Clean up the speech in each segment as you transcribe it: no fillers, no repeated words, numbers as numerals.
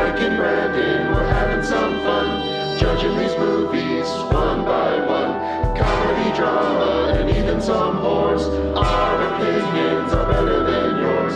Mike and Brandon, we're having some fun, judging these movies one by one. Comedy, drama, and even some horrors. Our opinions are better than yours.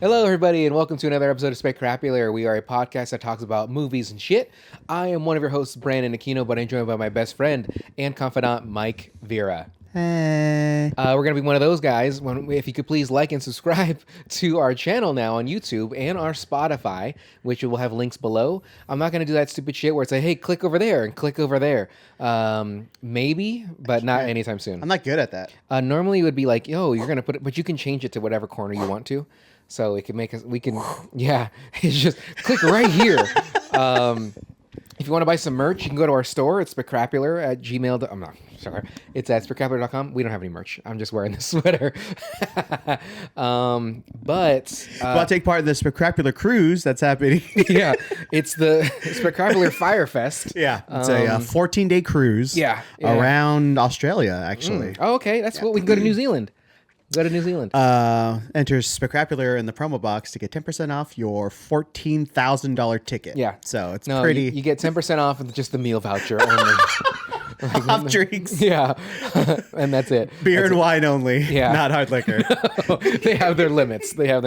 Hello, everybody, and welcome to another episode of Specrapular. We are a podcast that talks about movies and shit. I am one of your hosts, Brandon Aquino, but I'm joined by my best friend and confidant, Mike Vera. Hey. We're going to be one of those guys. If you could please like and subscribe to our channel now on YouTube and our Spotify, which will have links below. I'm not going to do that stupid shit where it's like, hey, click over there and click over there. Maybe, but not anytime soon. I'm not good at that. Normally it would be like, yo, you're going to put it, but you can change it to whatever corner you want to. So it can make us, it's just click right here. If you want to buy some merch, you can go to our store. It's Specrapular at Gmail. I'm not sorry. It's at Specrapular.com. We don't have any merch. I'm just wearing this sweater. But I'll take part in the Specrapular cruise that's happening. yeah, it's the Specrapular Fire Fest. Yeah, it's a 14-day cruise. Yeah. Around Australia, actually. Oh, okay. That's what we can go to New Zealand. Go to New Zealand. Enter Specrapular in the promo box to get 10% off your $14,000 ticket. Yeah. So it's No, pretty. You get 10% off with just the meal voucher only. Off drinks. Yeah. And that's it. Beer and wine only. Yeah. Not hard liquor. They have their limits. They got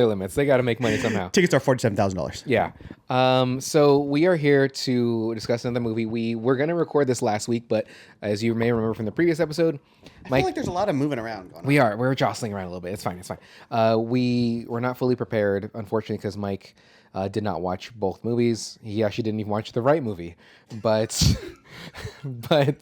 to make money somehow. Tickets are $47,000. Yeah. So we are here to discuss another movie. We were going to record this last week, but as you may remember from the previous episode, I feel like there's a lot of moving around going on. We're jostling around a little bit. It's fine. We were not fully prepared, unfortunately, because Mike did not watch both movies. He actually didn't even watch the right movie, but I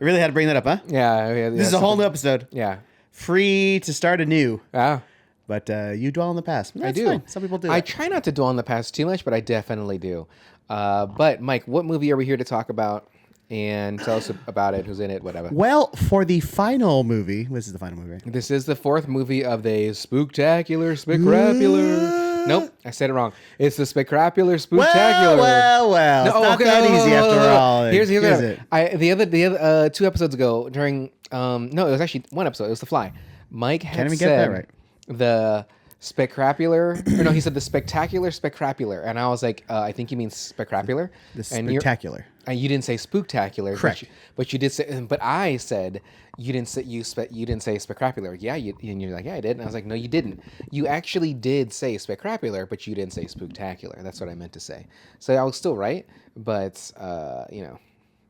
really had to bring that up, huh? yeah. This is a whole new episode. Yeah. Free to start anew. Yeah. But you dwell in the past. That's I do. Fine. Some people do. I try not to dwell on the past too much, but I definitely do. But Mike, what movie are we here to talk about? And tell us about it, who's in it, whatever. Well, for the final movie, this is the final movie, right? This is the fourth movie of the Spooktacular, Specrapular. Nope, I said it wrong. It's the Specrapular Spooktacular. Well. It's not that easy after all. Here's it. The other 2 episodes ago during no, it was actually one episode. It was The Fly. Mike had Can't even said get that right. The Specrapular, or no, he said the Spectacular Specrapular, and I was like, I think you mean Specrapular. The Spectacular. And you didn't say Spooktacular, correct? But you did say. But I said you didn't say you didn't say Specrapular. Yeah, and you're like, yeah, I did. And I was like, no, you didn't. You actually did say Specrapular, but you didn't say Spooktacular. That's what I meant to say. So I was still right, but I'm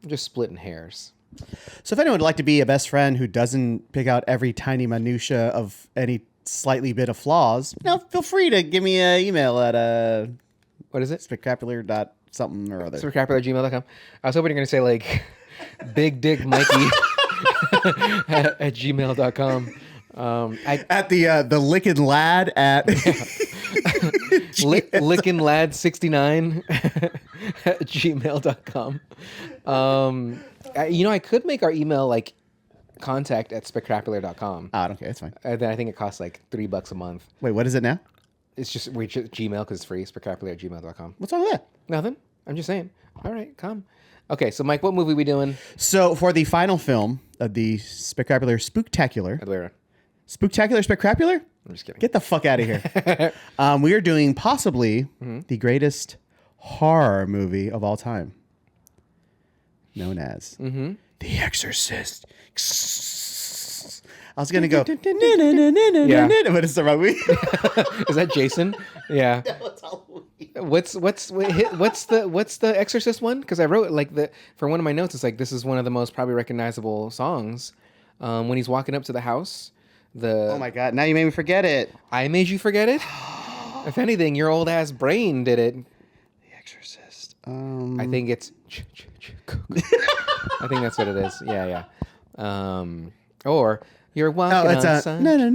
just splitting hairs. So if anyone would like to be a best friend who doesn't pick out every tiny minutia of any slightly bit of flaws, feel free to give me an email at What is it? Specrapular.something or other. Specrapular@gmail.com. I was hoping you're going to say like Big Dick Mikey at gmail.com. At the Lickin' Lad at Lickin' Lad 69 at gmail.com. I could make our email like contact at specrapular.com. I don't care. It's fine. And then I think it costs like $3 a month. Wait, what is it now? It's just Gmail because it's free. Specrapular@gmail.com. What's wrong with that? Nothing. I'm just saying. All right, come. Okay, so Mike, what movie we doing? So for the final film of the Specrapular Spooktacular. Other way around. Spooktacular Specrapular? I'm just kidding. Get the fuck out of here. We are doing possibly the greatest horror movie of all time. Known as The Exorcist. I was going to go, but it's the wrong movie. Is that Jason? Yeah. What's the Exorcist one? Because I wrote for one of my notes. It's like this is one of the most probably recognizable songs. When he's walking up to the house. Oh my god! Now you made me forget it. I made you forget it. If anything, your old ass brain did it. The Exorcist. I think it's. I think that's what it is. Yeah. Or you're walking outside. No. I don't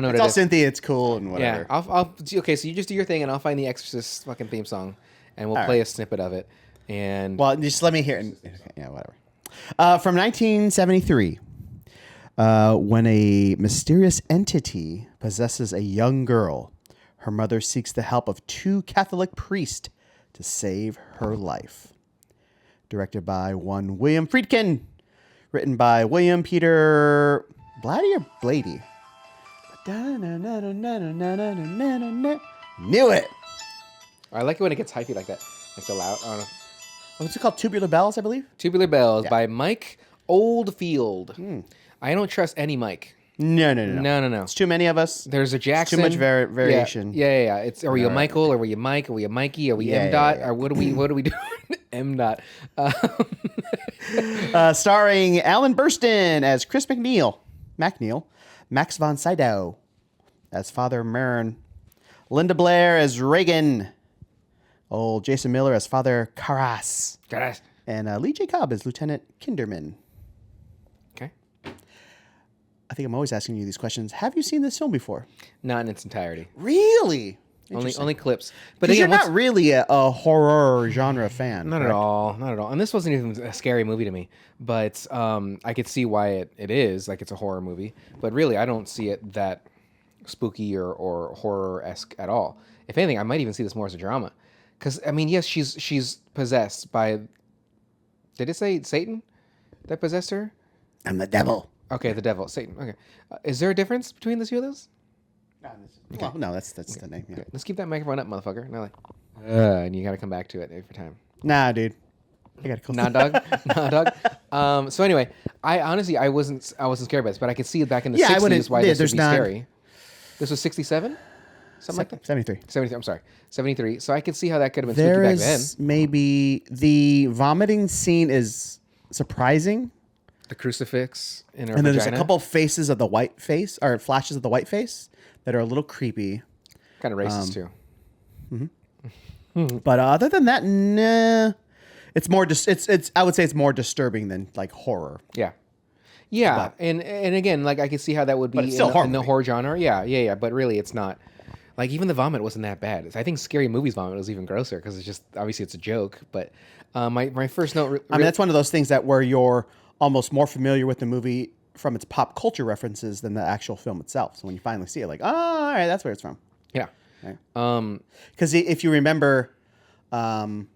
know what it's it all is. Cynthia. It's cool and whatever. Yeah, I'll okay. So you just do your thing, and I'll find the Exorcist fucking theme song, and we'll play a snippet of it. And Well, just let me hear. Yeah, whatever. From 1973, when a mysterious entity possesses a young girl, her mother seeks the help of 2 Catholic priests to save her life. Directed by one William Friedkin. Written by William Peter Blatty or Blady? Knew it. I like it when it gets hypey like that, like the loud. I don't know. What's it called? Tubular Bells, I believe. Tubular Bells by Mike Oldfield. I don't trust any Mike. No. No. It's too many of us. There's a Jackson. Too much variation. Yeah. It's are we a Michael or were you Mike? Are we a Mikey? Are we M dot? Or what do we do? M dot. Starring Alan Burstyn as Chris Macneil, Max von Sydow as Father Mern, Linda Blair as Reagan, old Jason Miller as Father Karras, and Lee J. Cobb as Lieutenant Kinderman. Okay. I think I'm always asking you these questions. Have you seen this film before? Not in its entirety. Really? Only clips. But Because again, you're not really a horror genre fan. Not at all. And this wasn't even a scary movie to me. But I could see why it is. Like, it's a horror movie. But really, I don't see it that spooky or horror-esque at all. If anything, I might even see this more as a drama. Because, I mean, yes, she's possessed by... Did it say Satan that possessed her? I'm the devil. Okay, the devil. Satan. Okay. Is there a difference between the two of those? Well, no, that's the name. Yeah. Okay, let's keep that microphone up, motherfucker. Now, and you got to come back to it every time. Nah, dude. I gotta Nah, dog. So anyway, I wasn't scared by this, but I could see it back in the 60s why this would be scary. This was 67? Something like that? 73. 73, I'm sorry. 73. So I could see how that could have been spooky back then. Maybe the vomiting scene is surprising. The crucifix in her And then vagina. there's a couple faces of the white face, or flashes of the white face that are a little creepy. Kind of racist too. But other than that, nah. It's more I would say it's more disturbing than like horror. Yeah. Yeah, and again, like I could see how that would be it's still in the horror genre. Yeah, but really it's not. Like even the vomit wasn't that bad. I think Scary Movie's vomit was even grosser because it's just obviously it's a joke. But my first note. I mean, that's one of those things that where you're almost more familiar with the movie from its pop culture references than the actual film itself. So when you finally see it, like, oh, all right, that's where it's from. Yeah. Right? Because if you remember, I don't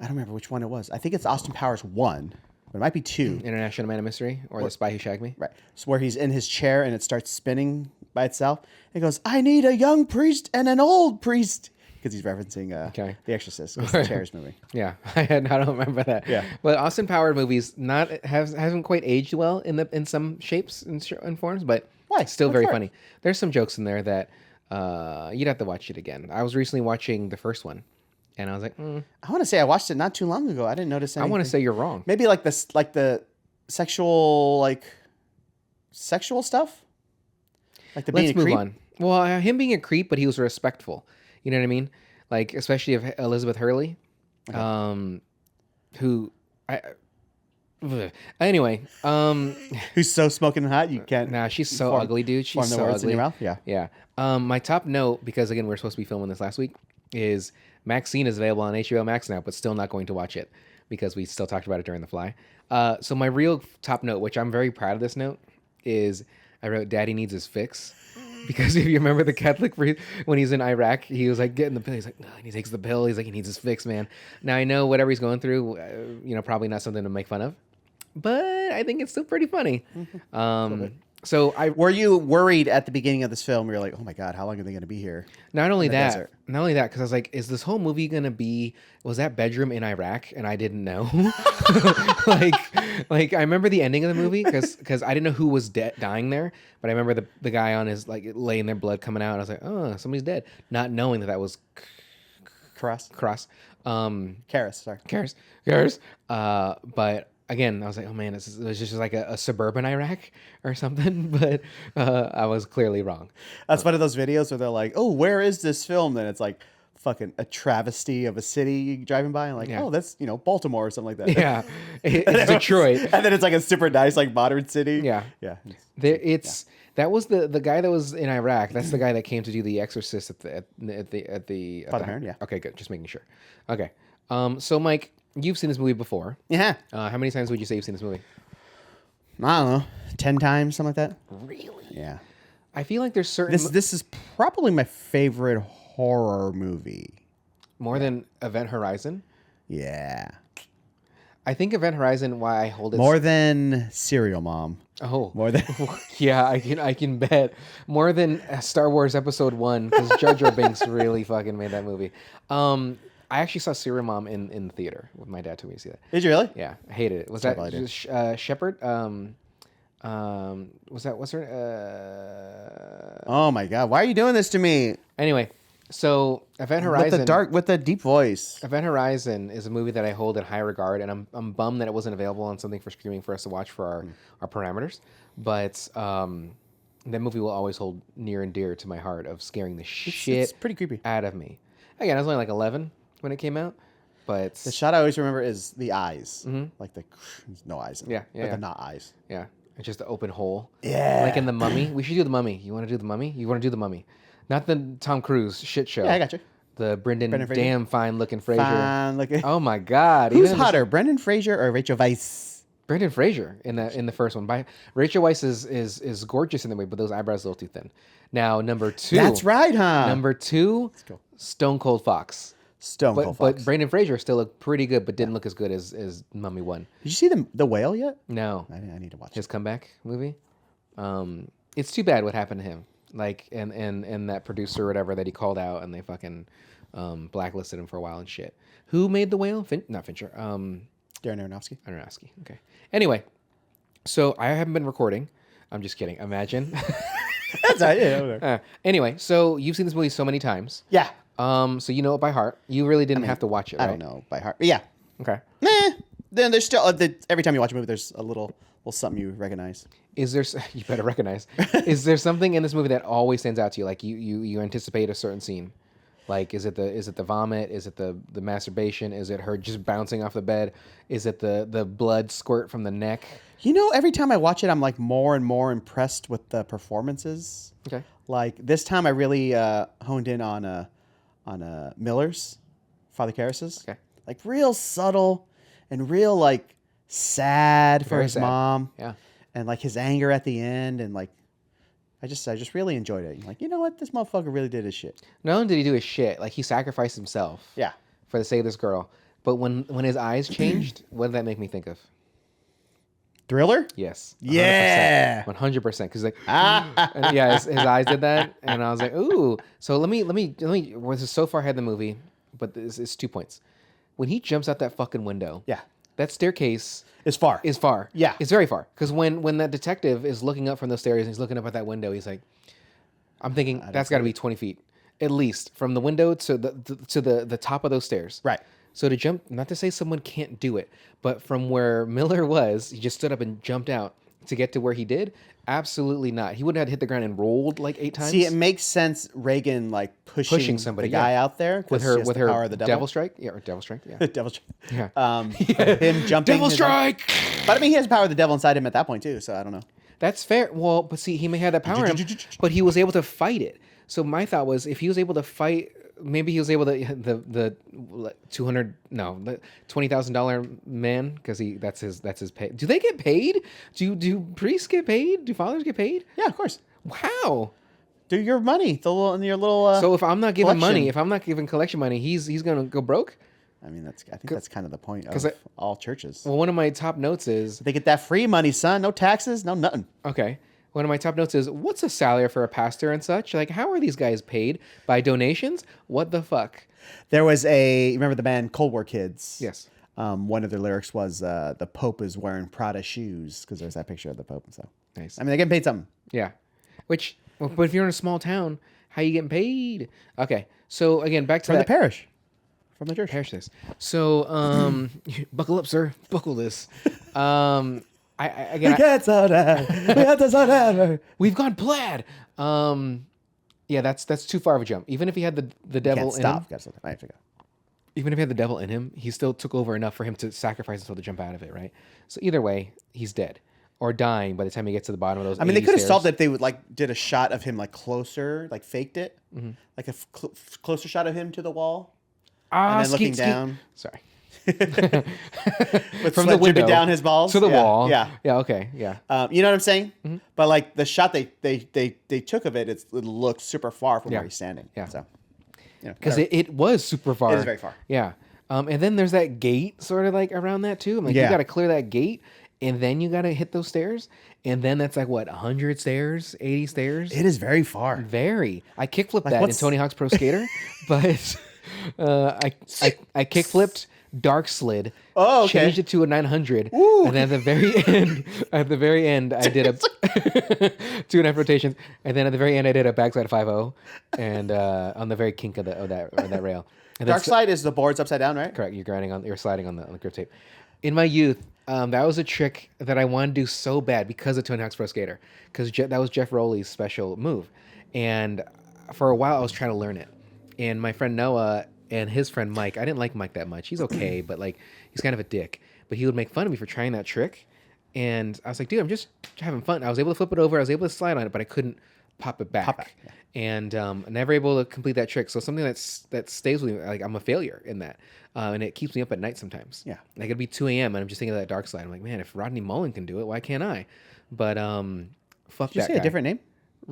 remember which one it was. I think it's Austin Powers 1, but it might be 2. International Man of Mystery or The Spy Who Shagged Me. Right. So where he's in his chair and it starts spinning by itself. He goes, I need a young priest and an old priest. Because he's referencing The Exorcist. It's the Chairs movie. Yeah, I don't remember that. Yeah. But Austin Powers movies hasn't quite aged well in some shapes and forms, but Why? still What's very hard? funny. There's some jokes in there that you'd have to watch it again. I was recently watching the first one, and I was like, I want to say I watched it not too long ago. I didn't notice anything. I want to say you're wrong. Maybe like this, like the sexual stuff? Like the being Let's a move creep? on. Well, him being a creep, but he was respectful. You know what I mean? Like, especially of Elizabeth Hurley, who anyway, Who's so smoking hot you can't. nah, she's so ugly, dude. She's form the so words in ugly. your mouth? Yeah. Yeah. My top note, because again, we're supposed to be filming this last week, is Maxine is available on HBO Max now, but still not going to watch it because we still talked about it during the fly. So my real top note, which I'm very proud of this note, is I wrote Daddy needs his fix. Because if you remember the Catholic priest, when he's in Iraq, he was like getting the pill. He's like, no, and he takes the pill. He's like, he needs his fix, man. Now I know whatever he's going through, probably not something to make fun of, but I think it's still pretty funny. Were you worried at the beginning of this film? You're like, oh my God, how long are they going to be here? Not only desert? that, because I was like, is this whole movie gonna be? Was that bedroom in Iraq? And I didn't know. like I remember the ending of the movie because I didn't know who was dying there, but I remember the guy on his like laying there, blood coming out. And I was like, oh, somebody's dead, not knowing that was Cross. Karis. But again, I was like, oh man, it was just like a suburban Iraq or something. But I was clearly wrong. That's one of those videos where they're like, oh, where is this film? Then it's like fucking a travesty of a city driving by and like, oh, that's, Baltimore or something like that. Yeah. It's Detroit. And then it's like a super nice, like modern city. Yeah. Yeah. That was the guy that was in Iraq. That's the guy that came to do the Exorcist at the Father Heron, yeah. Okay, good. Just making sure. Okay. So Mike, you've seen this movie before. Yeah. How many times would you say you've seen this movie? I don't know, 10 times, something like that. Really? Yeah. I feel like there's certain This is probably my favorite horror movie. more than Event Horizon. Yeah. I think Event Horizon. Why I hold it More than Serial Mom. Oh, More than yeah, I can bet more than Star Wars Episode 1 because Jar Jar Binks really fucking made that movie. I actually saw Serial Mom in the theater with my dad. Took me to see that. Did you really? Yeah, I hated it. Was that Shepard? Was that what's her? Oh my god! Why are you doing this to me? Anyway, so Event Horizon with the deep voice. Event Horizon is a movie that I hold in high regard, and I'm bummed that it wasn't available on something for streaming for us to watch for our parameters. But that movie will always hold near and dear to my heart of scaring the shit It's pretty creepy. out of me. Again, I was only like 11 when it came out, but The shot I always remember is the eyes, like there's no eyes. In it. Yeah, but yeah. they're not eyes. yeah, it's just an open hole. Yeah. Like in The Mummy. We should do The Mummy. You want to do The Mummy? You want to do The Mummy? Not the Tom Cruise shit show. Yeah, I got you. The Brendan Fraser. damn fine looking Fraser. Fine, look at Oh my god. who's Even in this- hotter, Brendan Fraser or Rachel Weisz? Brendan Fraser in the first one. Rachel Weisz is gorgeous in the movie, but those eyebrows are a little too thin. Now number 2. That's right, huh? Number 2, go. Stone Cold Fox. Stone Cold Fox. But Brendan Fraser still looked pretty good, but didn't look as good as Mummy 1. Did you see the whale yet? No, I need to watch his it. comeback movie. It's too bad what happened to him. Like and that producer or whatever that he called out, and they fucking blacklisted him for a while and shit. Who made the whale? Not Fincher. Darren Aronofsky. Aronofsky. Okay. Anyway, so I haven't been recording. I'm just kidding. Imagine. That's right. Yeah. Anyway, so you've seen this movie so many times. Yeah. So you know it by heart. You really didn't have to watch it, right? I don't know by heart. But yeah. Okay. Then there's still every time you watch a movie, there's a little something you recognize. Is there? You better recognize. Is there something in this movie that always stands out to you? Like you anticipate a certain scene. Like is it the vomit? Is it the masturbation? Is it her just bouncing off the bed? Is it the blood squirt from the neck? You know, every time I watch it, I'm like more and more impressed with the performances. Okay. Like this time, I really honed in on Miller's, Father Karras's. Okay. Like real subtle and real like sad for Very his sad. mom. Yeah. And like his anger at the end, and like I just really enjoyed it. Like, you know what, this motherfucker really did his shit. Not only did he do his shit, like he sacrificed himself. Yeah. For the sake of this girl. But when his eyes changed, what did that make me think of? Thriller. Yes. 100%. Yeah. 100%. Because like, and yeah, his eyes did that, and I was like, ooh. So let me. This is so far ahead of the movie, but this is 2 points. When he jumps out that fucking window, Yeah. that staircase It's far. is far. Yeah. It's very far. Because when that detective is looking up from those stairs and he's looking up at that window, he's like, I'm thinking that's got to be 20 feet at least from the window to the top of those stairs. Right. So to jump, not to say someone can't do it, but from where Miller was, he just stood up and jumped out to get to where he did. Absolutely not. He wouldn't have hit the ground and rolled like 8 times. See, it makes sense. Reagan like pushing somebody, the guy yeah. out there 'cause with he her has with the her power of the devil. strike. Yeah, or devil strike. Yeah. Devil strike. Yeah. Him jumping. Devil his- strike. But I mean, he has the power of the devil inside him at that point too. So I don't know. That's fair. Well, but see, he may have that power, in him, but he was able to fight it. So my thought was, if he was able to fight, maybe he was able to the $20,000 man because that's his pay. Do they get paid? Do priests get paid? Do fathers get paid? Yeah, of course. Wow. Do your money, in your little. So if I'm not giving money, collection. if I'm not giving collection money, he's gonna go broke. I mean, I think that's kind of the point of all churches. Well, one of my top notes is They get that free money, son. No taxes, no nothing. okay. One of my top notes is what's a salary for a pastor and such? Like, how are these guys paid by donations? What the fuck? There was remember the band Cold War Kids? Yes. One of their lyrics was the Pope is wearing Prada shoes because there's that picture of the Pope. So Nice. I mean, they're getting paid something. Yeah. But if you're in a small town, how you getting paid? Okay. So again, back to From that the parish. From the church. parish this. So buckle up, sir. Buckle this. We've gone plaid. Yeah, that's too far of a jump. Even if he had the devil in him, I have to go. even if he had the devil in him, he still took over enough for him to sacrifice himself to jump out of it, right? So either way, he's dead. or dying by the time he gets to the bottom of those. I mean, they 80 could have stairs. solved it if they would did a shot of him closer, faked it, like a closer shot of him to the wall, and then looking down. Sorry. With From sweat the window dripping down his balls to the Yeah, wall. Yeah. Yeah. Okay. Yeah. You know what I'm saying? But the shot they took of it, it looks super far from where he's standing. Yeah. So, Because it was super far. It is very far. Yeah. And then there's that gate sort of around that too. I'm like, you got to clear that gate, and then you got to hit those stairs, and then that's 100 stairs, 80 stairs. it is very far. Very. I kickflipped that in what's- Tony Hawk's Pro Skater, but I kickflipped, dark slid, Oh, okay. changed it to a 900, Ooh. and then at the very end, I did a 2.5 rotations, and then at the very end, I did a backside 5.0, and on the very kink of that rail. And then Dark slide is the boards upside down, right? correct. You're sliding on the grip tape. In my youth, that was a trick that I wanted to do so bad because of Tony Hawk's Pro Skater, because that was Jeff Rowley's special move, and for a while I was trying to learn it. And my friend Noah and his friend Mike, I didn't like Mike that much. He's okay, but he's kind of a dick. But he would make fun of me for trying that trick, and I was like, dude, I'm just having fun. I was able to flip it over, I was able to slide on it, but I couldn't pop it back. Yeah. And never able to complete that trick. So something that stays with me, I'm a failure in that, and it keeps me up at night sometimes. Yeah. It'd be 2 a.m. and I'm just thinking of that dark slide. I'm like, man, if Rodney Mullen can do it, why can't I? But fuck Did you that say guy. a different name?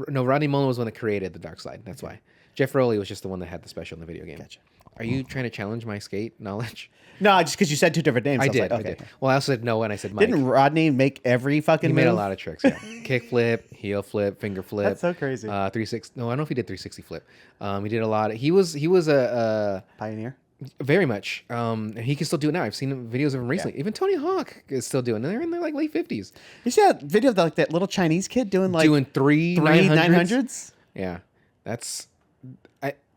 No, Rodney Mullen was the one that created the dark slide. That's why. Jeff Rowley was just the one that had the special in the video game. Gotcha. Are you trying to challenge my skate knowledge? No, just because you said two different names. I was did. like, I okay. did. Well, I also said Noah and I said Mike. Didn't Rodney make every fucking He made a move? lot of tricks. Yeah, kick flip, heel flip, finger flip. That's so crazy. 360. No, I don't know if he did 360 flip. He did a lot. He was a Pioneer. very much. And he can still do it now. I've seen videos of him recently. Even Tony Hawk is still doing it. They're in their late 50s. You see that video of that little Chinese kid doing Doing three 900s? 900s? Yeah,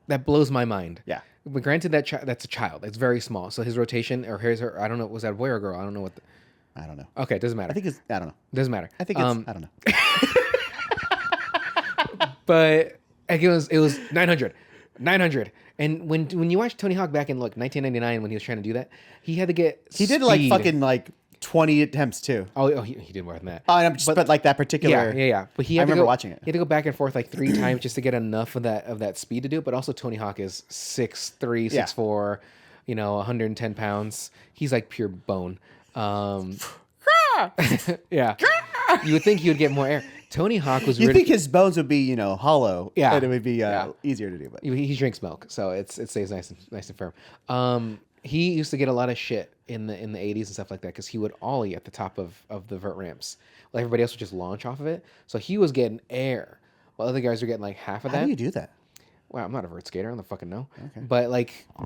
that blows my mind. Yeah. But granted, that's a child. It's very small. So his rotation or her, I don't know, was that a boy or a girl? I don't know what. I don't know. Okay, it doesn't matter. I think I don't know. Doesn't matter. I think it's, I don't know. But it was 900. And when you watch Tony Hawk back in 1999 when he was trying to do that, he had to get He did speed. fucking 20 attempts too. Oh, he did more than that. Oh, and but that particular. Yeah. But he I had to remember go, watching it. He had to go back and forth 3 times just to get enough of that speed to do it. But also Tony Hawk is 6'3", Yeah. 6'4", 110 pounds. He's like pure bone. Yeah. You would think he would get more air. Tony Hawk was You really. think his bones would be, hollow? Yeah. And it would be Yeah. easier to do. But He drinks milk, so it stays nice and firm. He used to get a lot of shit in the 80s and stuff like that because he would ollie at the top of the vert ramps. Well, everybody else would just launch off of it. So he was getting air, while other guys were getting half of how that. do you do that? Well, I'm not a vert skater. I don't fucking know. Okay.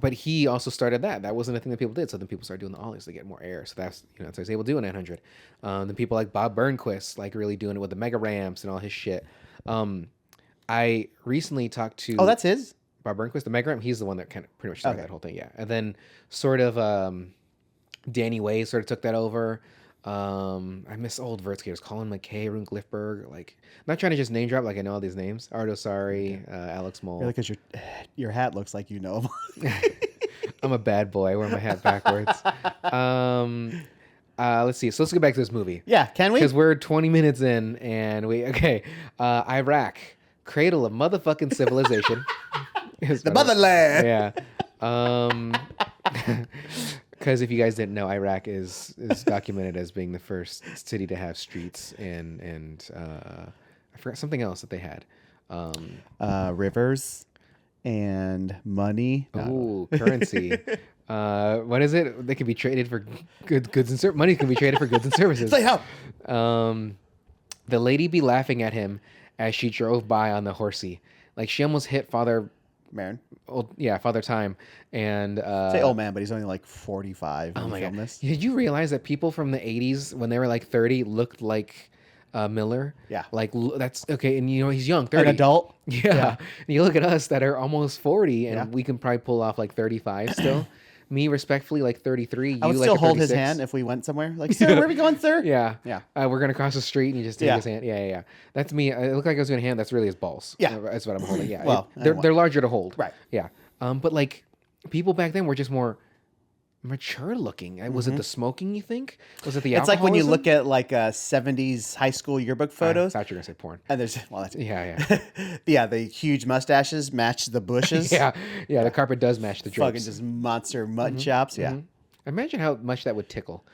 But he also started that. That wasn't a thing that people did. So then people started doing the ollies to get more air. So that's that's what he's able to do in 900. Then people like Bob Burnquist really doing it with the mega ramps and all his shit. I recently talked to. Oh, that's his? Bob Burnquist, the mega ramp. He's the one that kind of pretty much started Okay. that whole thing. Yeah, and then sort of Danny Way sort of took that over. I miss old vert skaters. Colin McKay, Rune Glifberg. I'm not trying to just name drop. I know all these names. Ardo Sari, Alex Mole. Really, because your hat looks like you know him. I'm a bad boy. I wear my hat backwards. Let's see. So let's get back to this movie. Yeah, can we? Because we're 20 minutes in and Iraq, cradle of motherfucking civilization. The motherland. Yeah. Because if you guys didn't know, Iraq is documented as being the first city to have streets and I forgot something else that they had. Rivers and money. Ooh, currency. What is it? They can be traded for goods and money can be traded for goods and services. Say how? The lady be laughing at him as she drove by on the horsey. She almost hit Father Marin. Father Time. And Say old man, but he's only 45 when oh he my filmed god. this. Did you realize that people from the 80s when they were 30 looked like Miller? Yeah. That's okay, and he's young, 30. An adult? Yeah. And you look at us that are almost 40 and Yeah. we can probably pull off 35 still. Me, respectfully, 33. You I would a still hold his 36. hand if we went somewhere. Sir, where are we going, sir? Yeah. Yeah. We're going to cross the street and you just take Yeah. his hand. Yeah. That's me. It looked like I was going to hand. That's really his balls. Yeah. That's what I'm holding. Yeah. Well, they're larger to hold. Right. Yeah. But people back then were just more mature looking. Was it the smoking? You think? Was it the? It's like when you alcoholism? look at like 70s high school yearbook I photos. thought you were gonna say porn. And there's well, that's, Yeah. yeah, the huge mustaches match the bushes. Yeah. The carpet does match the drapes. Fucking just monster mutton chops. Yeah. Imagine how much that would tickle,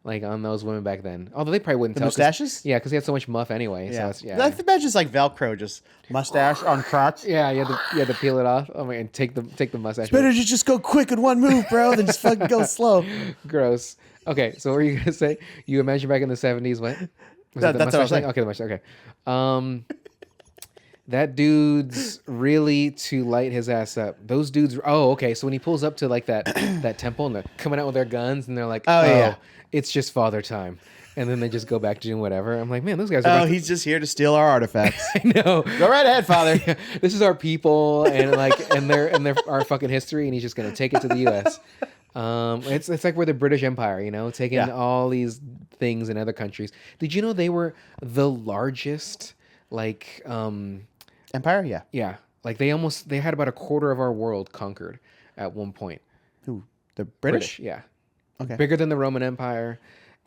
like on those women back then. Although they probably wouldn't The tell. 'Cause- mustaches? Yeah, because he had so much muff anyway. Yeah. So I imagine just like Velcro, just mustache on crotch. yeah, you had to peel it off. Oh my, and take the mustache. Better to just go quick in one move, bro, than just fucking go slow. Gross. Okay, so what were you gonna say? You imagine back in the 70s? What? Was That's what I was mustache saying. thing? Okay, the mustache. Okay. That dude's really to light his ass up. Those dudes. Oh, okay. So when he pulls up to like that that temple and they're coming out with their guns and they're like, Oh, yeah. it's just father time, and then they just go back to doing whatever. I'm like, man, those guys are. Oh, he's just here to steal our artifacts. I know. Go right ahead, father. This is our people and they're our fucking history, and he's just gonna take it to the U.S. It's like we're the British Empire, taking Yeah. all these things in other countries. Did you know they were the largest, like, Empire? Yeah. yeah, like they had about a quarter of our world conquered at one point. Who? The British? Yeah. Okay. Bigger than the Roman Empire,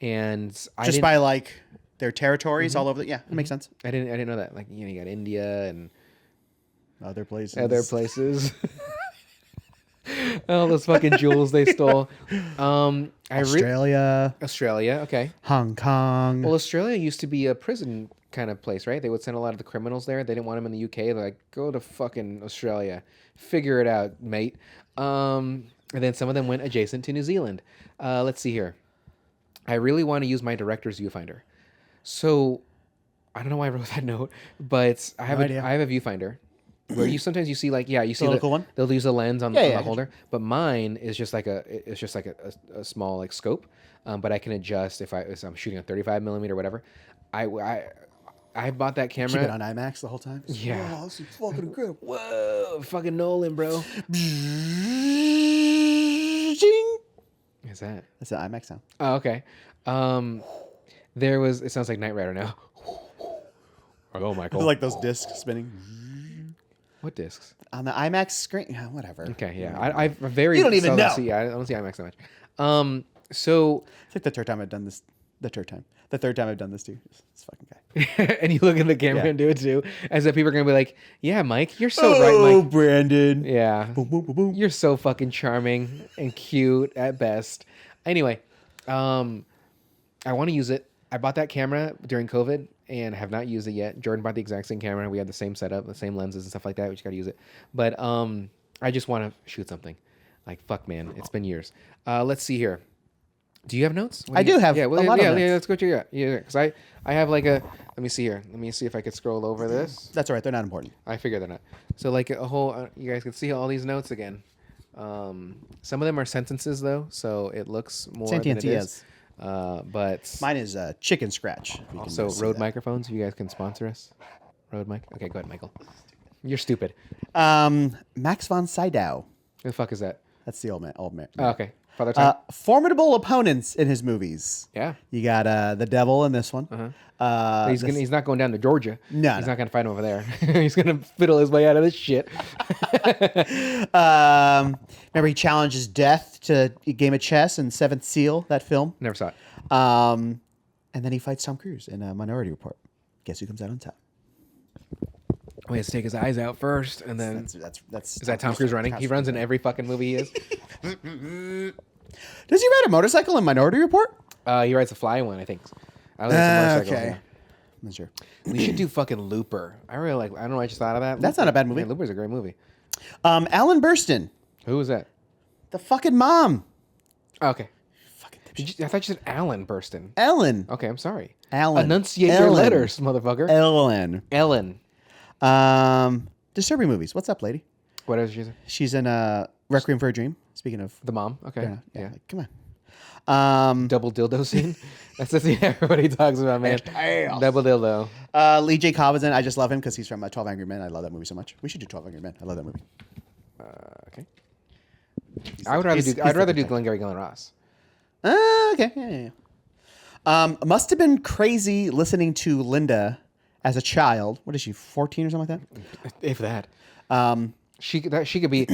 and Just by like their territories all over. Yeah, that makes sense. I didn't know that. Like, you got India and Other places. other places. All those fucking jewels they stole. Australia, Australia, okay. Hong Kong. Well, Australia used to be a prison kind of place, right? They would send a lot of the criminals there. They didn't want them in the UK. They're like, go to fucking Australia. Figure it out, mate. And then some of them went adjacent to New Zealand. Let's see here. I really want to use my director's viewfinder. So, I don't know why I wrote that note, but I have idea. I have a viewfinder where you sometimes you see like, you see local one? they'll use a lens on, Yeah, on yeah, the I holder, but mine is just like a small like scope, but I can adjust if I'm shooting a 35 millimeter or whatever. I bought that Keep camera. it on IMAX the whole time. Yeah. Oh, this is fucking good. Whoa, fucking Nolan, bro. Jing. Is that? That's an IMAX sound. Oh, okay. It sounds like Knight Rider now. Oh, Michael. Like those discs spinning What discs? on the IMAX screen. Yeah, whatever. Okay, yeah. I very You don't even seldom know. see. I don't see IMAX that much. So It's like the third time I've done this. The third time I've done this too. This fucking guy. and you look in the camera Yeah. and do it too, as if people are gonna be like, "Yeah, Mike, you're so right, Mike. Brandon. Yeah, Boom, boom, boom, boom. you're so fucking charming and cute at best." Anyway, I want to use it. I bought that camera during COVID and have not used it yet. Jordan bought the exact same camera. We had the same setup, the same lenses and stuff like that. We just got to use it. But I just want to shoot something. Like, fuck, man. It's been years. Let's see here. Do you have notes? What I do have yeah, a lot of yeah, notes. let's go to yeah. Because I have like a. Let me see here. Let me see if I could scroll over this. That's all right. They're not important. I figure they're not. So like a whole. You guys can see all these notes again. Some of them are sentences though, so it looks more than it Sentience, is. yes. But Mine is chicken scratch. if you can also see Rode that. microphones. If you guys can sponsor us, Rode mic. Okay, go ahead, Michael. You're stupid. Max von Sydow. Who the fuck is that? That's the old man. Oh, okay, Father Time. Formidable opponents in his movies. Yeah. You got the devil in this one. He's not going down to Georgia. No, he's no. not gonna fight him over there. He's gonna fiddle his way out of this shit. Remember, he challenges death to a game of chess in Seventh Seal, that film. Never saw it. And then he fights Tom Cruise in Minority Report. Guess who comes out on top? We has to take his eyes out first, and then That's is that Tom Cruise running? He runs in every fucking movie he is. Does he ride a motorcycle in Minority Report? He rides a fly one, I think. I like some motorcycles, Okay. yeah. I'm not sure. We should do fucking Looper. I really like. I don't know why I just thought of that. That's not a bad movie. Yeah, Looper's a great movie. Alan Burstyn, Who was that? the fucking mom. Oh, okay. Fucking I thought you said Alan Burstyn. Ellen. Okay, I'm sorry. Alan. Enunciate your Ellen. letters, motherfucker. Ellen. Ellen. Disturbing movies. What's up, lady? What else did you say? She's in Requiem for a Dream. Speaking of, The mom. Okay. Yeah. like, come on. Double dildo scene. That's the scene everybody talks about, man. Double dildo. Lee J. Cobb's in. I just love him because he's from 12 Angry Men. I love that movie so much. We should do 12 Angry Men. I love that movie. Okay. I'd rather the do Glengarry Glen Ross. Okay. Yeah. Must have been crazy listening to Linda as a child. What is she, 14 or something like that? If that. She could be.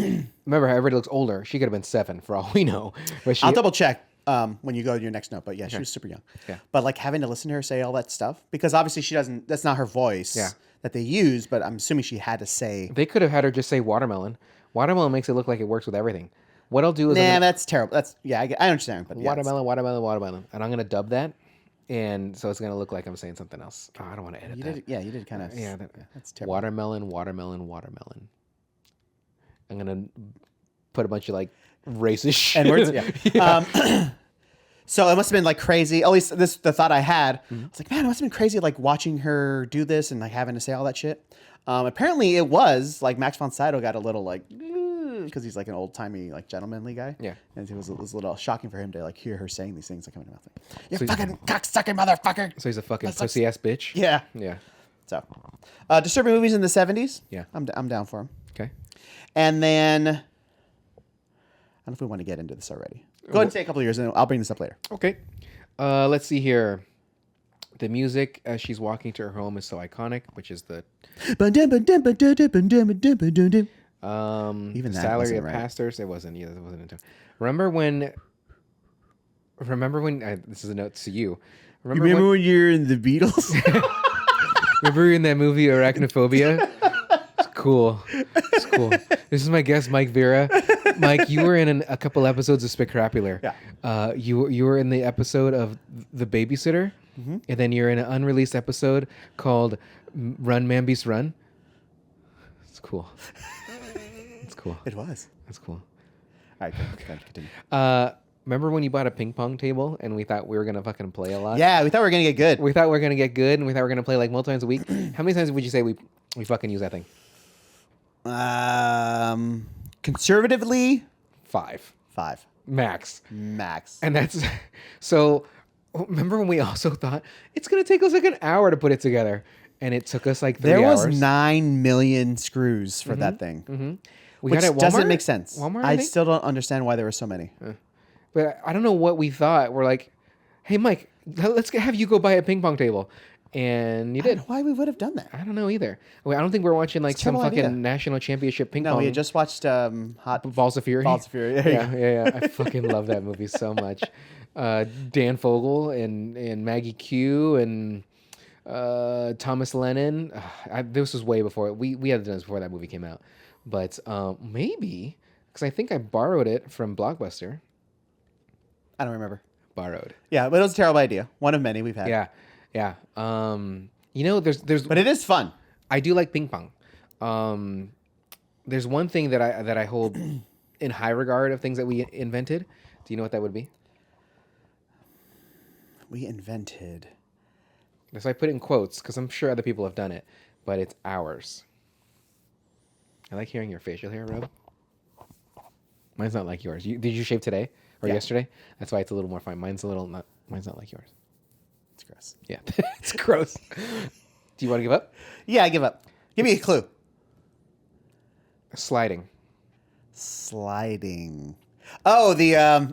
Remember, how everybody looks older. She could have been 7 for all we know. But I'll double check when you go to your next note. But yeah, she was super young. Yeah. But like having to listen to her say all that stuff because obviously she doesn't. That's not her voice. Yeah. That they use. But I'm assuming she had to say. They could have had her just say watermelon. Watermelon makes it look like it works with everything. What I'll do is That's terrible. That's I understand. But yeah, watermelon, and I'm gonna dub that, and so it's gonna look like I'm saying something else. Oh, I don't want to edit that. you did kind of. Yeah, that's terrible. Watermelon. I'm gonna put a bunch of like racist shit. And words, yeah. So it must have been like crazy. At least the thought I had. I was like, man, it must have been crazy like watching her do this and like having to say all that shit. Apparently it was like Max von Sydow got a little like because he's like an old timey like gentlemanly guy. Yeah, and it was a little shocking for him to like hear her saying these things like coming out. Like, you So fucking cocksucking motherfucker. so he's a fucking pussy ass bitch. Yeah. Yeah. So, disturbing movies in the 70s. Yeah. I'm down for them. Okay. And then I don't know if we want to get into this already. Go ahead and say a couple of years, and I'll bring this up later. Okay. Let's see here. The music as she's walking to her home is so iconic, which is the Even that salary wasn't of right. pastors. It wasn't either. It wasn't into. Remember when? This is a note to you. Remember when you're in the Beatles? Remember in that movie Arachnophobia? It's cool. It's cool. This is my guest, Mike Vera. Mike, you were in a couple episodes of Specrapular. Yeah. You were in the episode of The Babysitter, and then you're in an unreleased episode called Run Man Beast Run. It's cool. It's cool. It was. That's cool. All right, continue. Remember when you bought a ping pong table and we thought we were gonna fucking play a lot? Yeah, we thought we were gonna get good. We thought we were gonna get good, and we thought we were gonna play like multiple times a week. How many times would you say we fucking use that thing? Conservatively, 5 5 max. max. And that's so. Remember when we also thought it's gonna take us like an hour to put it together, and it took us like 3 There hours. was 9 million screws for that thing, We which got it at Walmart? doesn't make sense. Walmart, I think? still don't understand why there were so many. But I don't know what we thought. We're like, hey, Mike, let's have you go buy a ping pong table. And you I don't did. know why we would have done that. I don't know either. I don't think we're watching like some terrible fucking idea. national championship ping No, pong. we had just watched Hot Balls of Fury. Balls of Fury. There you Yeah. I fucking love that movie so much. Dan Fogel and Maggie Q and Thomas Lennon. This was way before we had done this before that movie came out. But maybe because I think I borrowed it from Blockbuster. I don't remember. Borrowed. Yeah, but it was a terrible idea. One of many we've had. Yeah. You know, there's. But it is fun. I do like ping pong. There's one thing that I hold in high regard of things that we invented. Do you know what that would be? We invented. So I put it in quotes because I'm sure other people have done it, but it's ours. I like hearing your facial hair, Rob. Mine's not like yours. Did you shave today or yesterday? That's why it's a little more fine. Mine's not like yours. It's gross. Yeah, it's gross. Do you want to give up? Yeah, I give up. Give me a clue. Sliding. Sliding. Oh,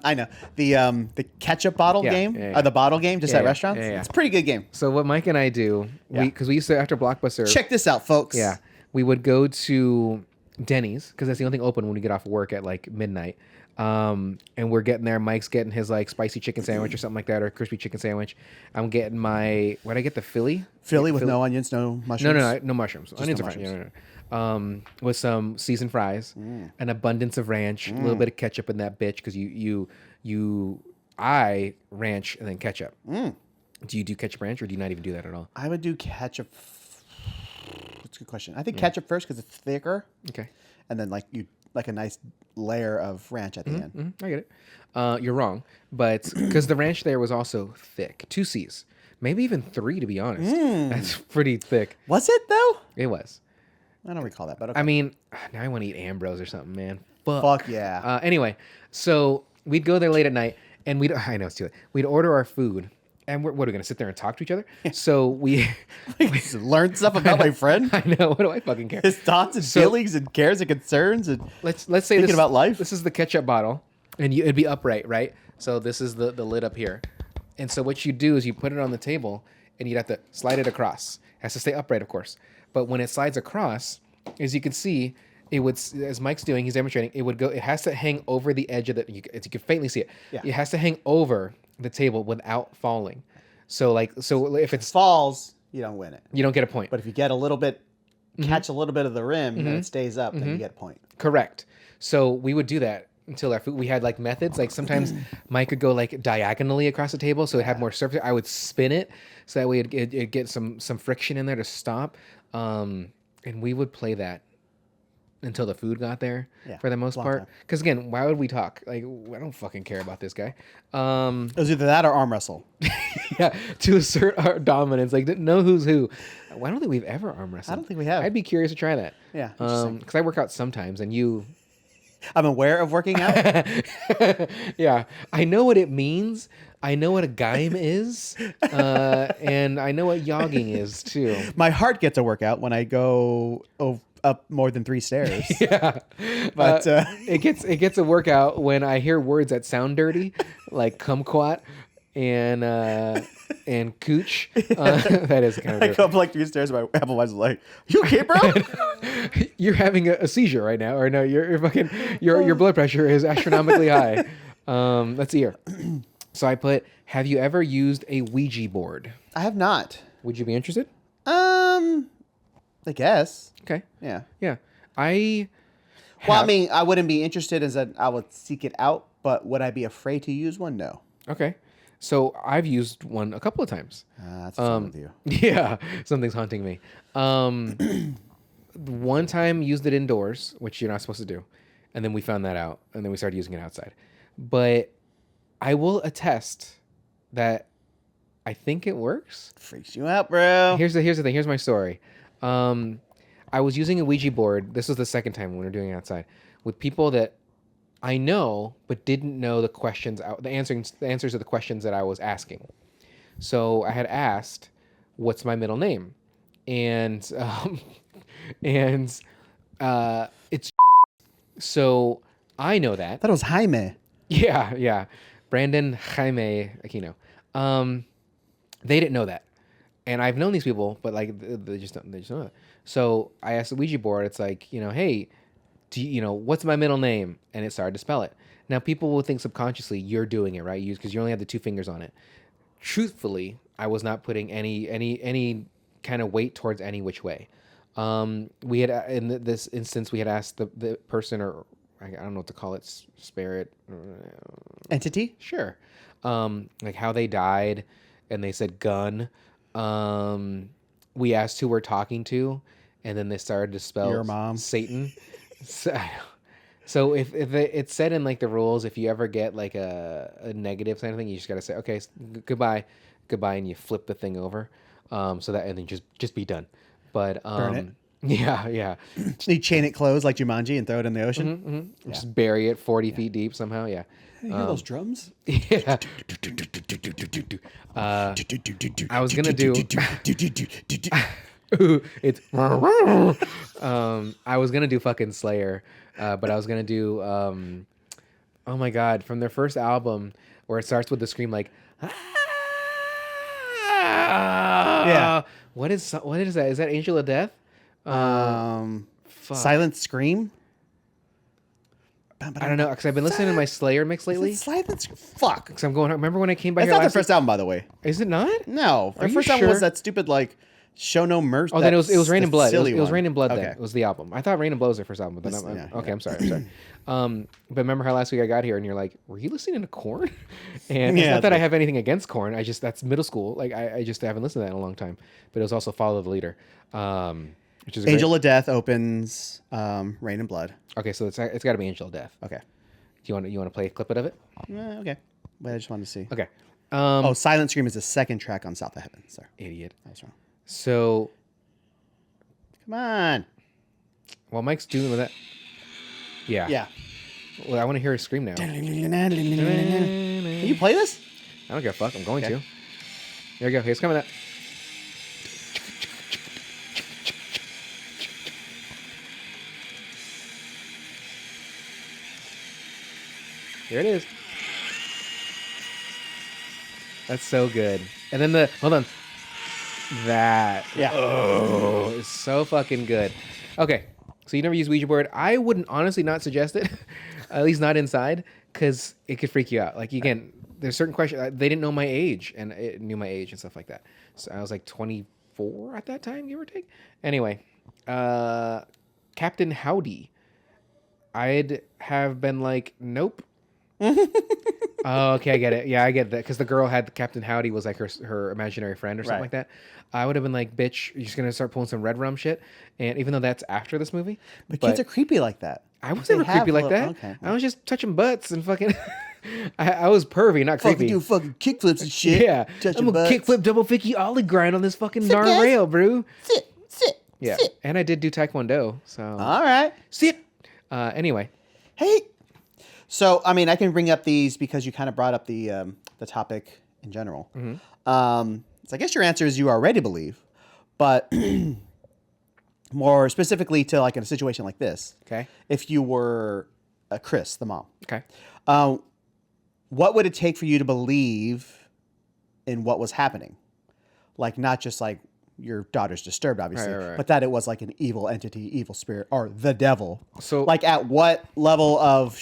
I know the ketchup bottle game yeah. or the bottle game just at Yeah. restaurants. Yeah. It's a pretty good game. So what Mike and I do, because we used to after Blockbuster. Check this out, folks. Yeah, we would go to Denny's because that's the only thing open when we get off work at like midnight. And we're getting there. Mike's getting his like spicy chicken sandwich or something like that, or crispy chicken sandwich. I'm getting my what I get the Philly Philly with no onions, no mushrooms. no mushrooms. Onions no are fine. mushrooms. No. With some seasoned fries, an abundance of ranch, a little bit of ketchup in that bitch because I ranch and then ketchup. Do you do ketchup ranch or do you not even do that at all? I would do ketchup. That's a good question. I think ketchup first because it's thicker. Okay. And then like a nice layer of ranch at the end. I get it. You're wrong, but because the ranch there was also thick, 2 C's, maybe even 3 to be honest. That's pretty thick. Was it though? It was. I don't recall that, but okay. I mean, now I want to eat Ambrose or something, man. Fuck yeah. Anyway, so we'd go there late at night, and I know it's too late. We'd order our food, and what are we gonna sit there and talk to each other? So we learned stuff about my friend, I know. What do I fucking care? his thoughts and feelings and cares and concerns and Let's say thinking this about life. This is the ketchup bottle, and it'd be upright, right? So this is the lid up here, and so what you do is you put it on the table, and you'd have to slide it across. It has to stay upright, of course. But when it slides across, as you can see, it would, as Mike's doing, he's demonstrating, it would go, it has to hang over the edge of the, you can faintly see it. Yeah. It has to hang over the table without falling. So if it's, falls, you don't win it. you don't get a point. But if you get a little bit, catch a little bit of the rim and it stays up, then you get a point. Correct. So we would do that until our food, we had like methods. Like sometimes Mike would go like diagonally across the table, so it had more surface. I would spin it so that way it'd get some friction in there to stop. And we would play that until the food got there for the most part. Because again, why would we talk? Like, I don't fucking care about this guy. It was either that or arm wrestle. Yeah, to assert our dominance, like know who's who. Well, I don't think we've ever arm wrestled. I don't think we have. I'd be curious to try that. Yeah, because I work out sometimes, and you. I'm aware of working out. Yeah, I know what it means. I know what a gaim is, and I know what yogging is too. My heart gets a workout when I go up more than 3 stairs. Yeah, But it gets a workout when I hear words that sound dirty, like kumquat and cooch. That is kind of. I go up like 3 stairs. My Apple Watch is like, "You okay, bro?" You're having a seizure right now, or no? You're fucking your blood pressure is astronomically high. Let's see here. So I put, have you ever used a Ouija board? I have not. Would you be interested? I guess. Okay. Yeah. Yeah. Well, I mean, I wouldn't be interested as I would seek it out, but would I be afraid to use one? No. Okay. So I've used one a couple of times. That's what's wrong with you. Yeah. Something's haunting me. One time used it indoors, which you're not supposed to do. And then we found that out. And then we started using it outside. But I will attest that I think it works. Freaks you out, bro. Here's the thing. Here's my story. I was using a Ouija board. This was the second time when we were doing it outside with people that I know, but didn't know the questions, the answers to the questions that I was asking. So I had asked, "What's my middle name?" And it's so I know that. That was Jaime. Yeah. Brandon Jaime Aquino. They didn't know that. And I've known these people, but like they just don't know that. So I asked the Ouija board, it's like, hey, what's my middle name? And it started to spell it. Now people will think subconsciously you're doing it, right? Because you only have the 2 fingers on it. Truthfully, I was not putting any kind of weight towards any which way. We had, in this instance, we had asked the person, or I don't know what to call it, spirit. Entity? Sure. Like how they died, and they said gun. We asked who we're talking to, and then they started to spell your mom. Satan. So if it said in like the rules, if you ever get like a negative kind of thing, you just gotta say, okay, goodbye, and you flip the thing over, so that, and then just be done. But burn it. Yeah. You chain it closed like Jumanji and throw it in the ocean. Mm-hmm. Yeah. Just bury it 40 feet deep somehow. Yeah. You hear those drums? Yeah. I was gonna do. It's. I was gonna do fucking Slayer, but I was gonna do. Oh my god! From their first album, where it starts with the scream like. Yeah. What is that? Is that Angel of Death? Silent Scream. I don't know, because I've been listening to my Slayer mix lately. Fuck. Because I'm going. Remember when I came by That's here? not their first album, by the way. Is it not? No, their you first album sure? was that stupid like Show No Mercy. Oh, then it was Rain and Blood. It was one. Rain and Blood. Okay. Then it was the album. I thought Rain and Blood was their first album, but then I'm sorry. But remember how last week I got here and you're like, were you listening to Korn? And it's not that I have anything against Korn. I just, that's middle school. Like I just haven't listened to that in a long time. But it was also Follow the Leader, which is Angel of Death opens Rain and Blood. Okay, so it's got to be Angel of Death. Okay. Do you want to play a clip of it? Okay. But I just wanted to see. Okay. Silent Scream is the second track on South of Heaven. Sorry. Idiot. I was wrong. So. Come on. While Mike's doing with that. Yeah. Yeah. Well, I want to hear her scream now. Can you play this? I don't give a fuck. I'm going to. There we go. Here's coming up. Here it is. That's so good. And then hold on. That. Yeah. Oh, it's so fucking good. Okay. So you never use Ouija board. I wouldn't honestly not suggest it, at least not inside, because it could freak you out. Like again, there's certain questions. They didn't know my age, and it knew my age and stuff like that. So I was like 24 at that time, give or take. Anyway, Captain Howdy. I'd have been like, nope. Oh, okay, I get it. Yeah, I get that. Because the girl had Captain Howdy was like her imaginary friend or something like that. I would have been like, bitch, you're just going to start pulling some red rum shit. And even though that's after this movie. But kids are creepy like that. I was never creepy like that. Okay. I was just touching butts and fucking... I was pervy, not creepy. Do fucking kickflips and shit. Yeah. I'm a kickflip, double ficky, ollie grind on this fucking gnarly rail, bro. Sit. Yeah. And I did do Taekwondo, so... All right. Sit. Anyway. Hey. So, I mean, I can bring up these because you kind of brought up the topic in general. Mm-hmm. So I guess your answer is you already believe, but more specifically to like in a situation like this. Okay. If you were Chris, the mom. Okay. What would it take for you to believe in what was happening? Like not just like your daughter's disturbed, obviously, right. but that it was like an evil entity, evil spirit, or the devil. So, like, at what level of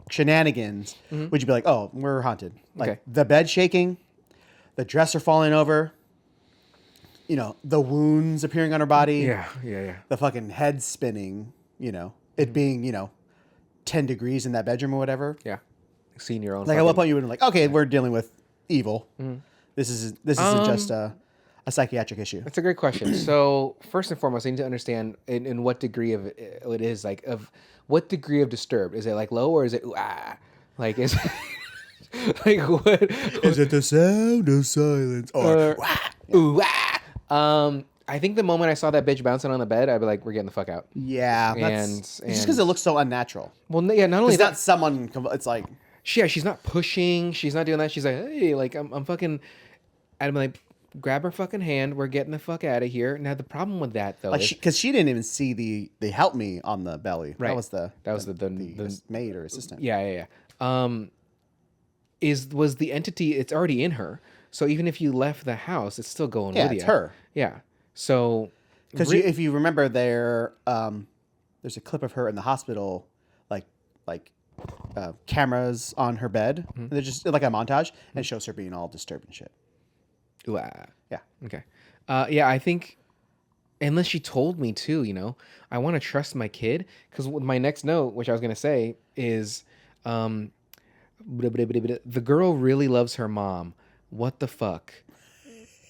shenanigans would you be like, oh, we're haunted? Like the bed shaking, the dresser falling over, you know, the wounds appearing on her body. Yeah. The fucking head spinning, you know, it being, 10 degrees in that bedroom or whatever. Yeah. Seeing your own. Like, at what point you would be like, okay, we're dealing with evil. This isn't just a psychiatric issue. That's a great question. So first and foremost, I need to understand in what degree of it is, like, of what degree of disturbed. Is it like low or is it like is like what is it? The sound of silence or I think the moment I saw that bitch bouncing on the bed, I'd be like, we're getting the fuck out. Yeah, and just because it looks so unnatural. Well, yeah, not only it's that, not someone. It's like she's not pushing, she's not doing that. She's like, hey, like I'm fucking. I'm like, grab her fucking hand. We're getting the fuck out of here. Now the problem with that though, like because she didn't even see the help me on the belly. Right. That was the maid or assistant. Yeah. Was the entity? It's already in her. So even if you left the house, it's still going with you. Yeah, it's her. Yeah. So because if you remember there's a clip of her in the hospital, like cameras on her bed. And they're just like a montage, and it shows her being all disturbed and shit. Ooh, yeah. Okay. Yeah, I think unless she told me to, I want to trust my kid because my next note, which I was gonna say, is, the girl really loves her mom. What the fuck?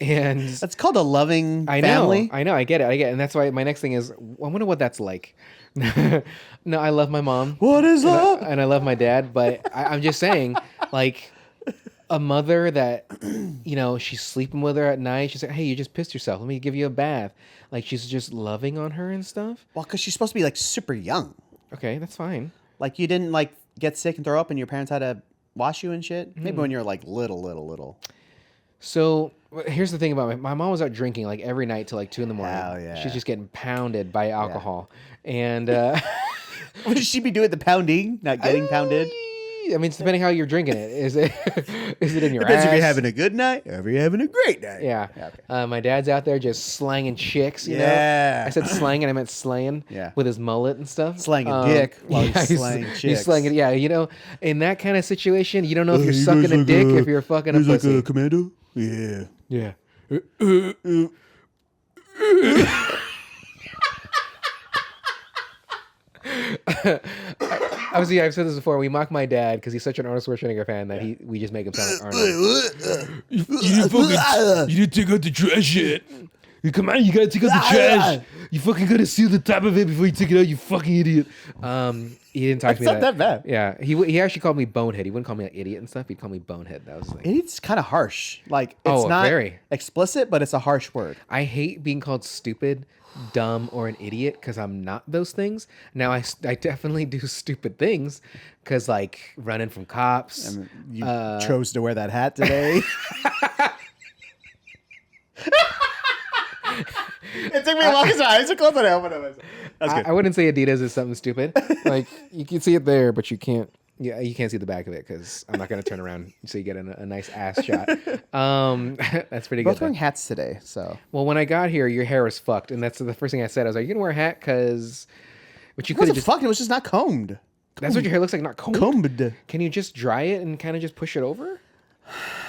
And that's called a loving family. I know. I get it. And that's why my next thing is, I wonder what that's like. No, I love my mom. What is love? And I love my dad, but I'm just saying, like, a mother that, she's sleeping with her at night. She's like, hey, you just pissed yourself. Let me give you a bath. Like, she's just loving on her and stuff. Well, because she's supposed to be, like, super young. Okay, that's fine. Like, you didn't, like, get sick and throw up and your parents had to wash you and shit? Maybe when you're, like, little. So here's the thing about my mom was out drinking like every night till like 2 a.m. Hell yeah. She's just getting pounded by alcohol. Yeah. And what should she be doing? The pounding, not getting pounded? I mean, it's depending how you're drinking it. Is it in your Depends ass? if you're having a good night or if you're having a great night. Yeah. Okay. My dad's out there just slanging chicks, you know? I said slanging, I meant slaying. Yeah. With his mullet and stuff. Slanging dick while he's slaying chicks. He's slanging, in that kind of situation, you don't know if you're sucking a dick if you're fucking a pussy. Like a commando? Yeah. Yeah. Obviously, I've said this before. We mock my dad because he's such an Arnold Schwarzenegger fan that we just make him sound like Arnold. You didn't take out the trash yet. Come on, you gotta take out the trash. You fucking gotta seal the top of it before you take it out. You fucking idiot. He didn't talk to me. It's not that bad. Yeah, he actually called me bonehead. He wouldn't call me like idiot and stuff. He'd call me bonehead. That was like it's kind of harsh. Like it's not very explicit, but it's a harsh word. I hate being called stupid, dumb, or an idiot because I'm not those things. Now I definitely do stupid things because like running from cops. I mean, you chose to wear that hat today. It took me a long time to close it out. That's good. I wouldn't say Adidas is something stupid. Like you can see it there, but you can't. Yeah, you can't see the back of it because I'm not going to turn around so you get a nice ass shot. That's pretty good. Both wearing hats today, so. Well, when I got here, your hair was fucked, and that's the first thing I said. I was like, "You gonna wear a hat?" Because But you It could wasn't have just. fucking. It was just not combed. That's what your hair looks like, not combed. Combed. Can you just dry it and kind of just push it over?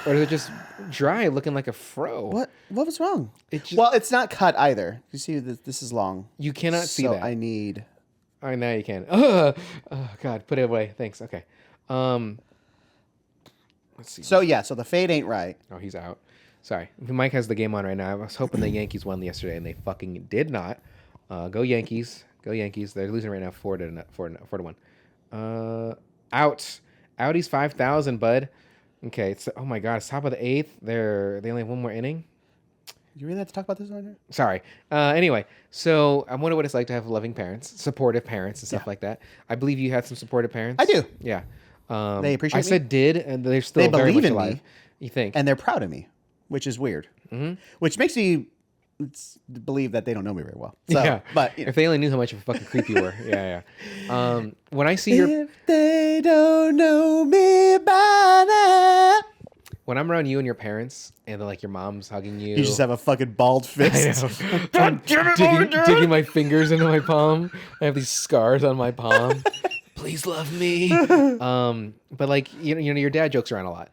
Or is it just dry, looking like a fro? What? What was wrong? It just- Well, it's not cut either. You see, this is long. You cannot see So that. I need. Oh, now you can. Oh, God. Put it away. Thanks. Okay. Let's see. So yeah. So the fade ain't right. Oh, he's out. Sorry. Mike has the game on right now. I was hoping the Yankees won yesterday, and they fucking did not. Go Yankees. Go Yankees. They're losing right now 4-1. Out. Audie's 5,000, bud. Okay. It's, oh, my God. It's top of the 8th. They only have one more inning. You really have to talk about this on here? Sorry. Anyway, so I wonder what it's like to have loving parents, supportive parents, and stuff like that. I believe you had some supportive parents. I do. Yeah. They appreciate I me? said did, and they're still They very believe much in alive. me. You think? And they're proud of me, which is weird. Mm-hmm. Which makes me believe that they don't know me very well. So, yeah. But you know. If they only knew how much of a fucking creep you were. Yeah, yeah. When I see your... If they don't know me by now. When I'm around you and your parents, and like your mom's hugging you... You just have a fucking bald fist. I'm digging my fingers into my palm. I have these scars on my palm. Please love me. But like you know, your dad jokes around a lot.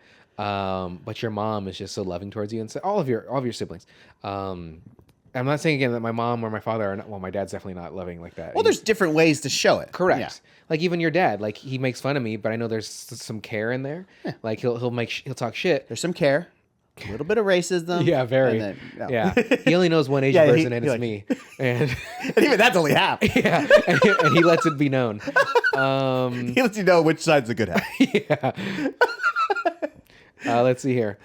But your mom is just so loving towards you, and so all of your siblings. I'm not saying again that my mom or my father are not. Well, my dad's definitely not loving like that. Well, there's different ways to show it. Correct. Yeah. Like even your dad, like he makes fun of me, but I know there's some care in there. Yeah. Like he'll talk shit. There's some care, a little bit of racism. Yeah, very. And then, no. Yeah, he only knows one Asian Yeah, person, and it's like- me. And And even that's only half. yeah, and he lets it be known. He lets you know which side's the good half. Yeah. Let's see here.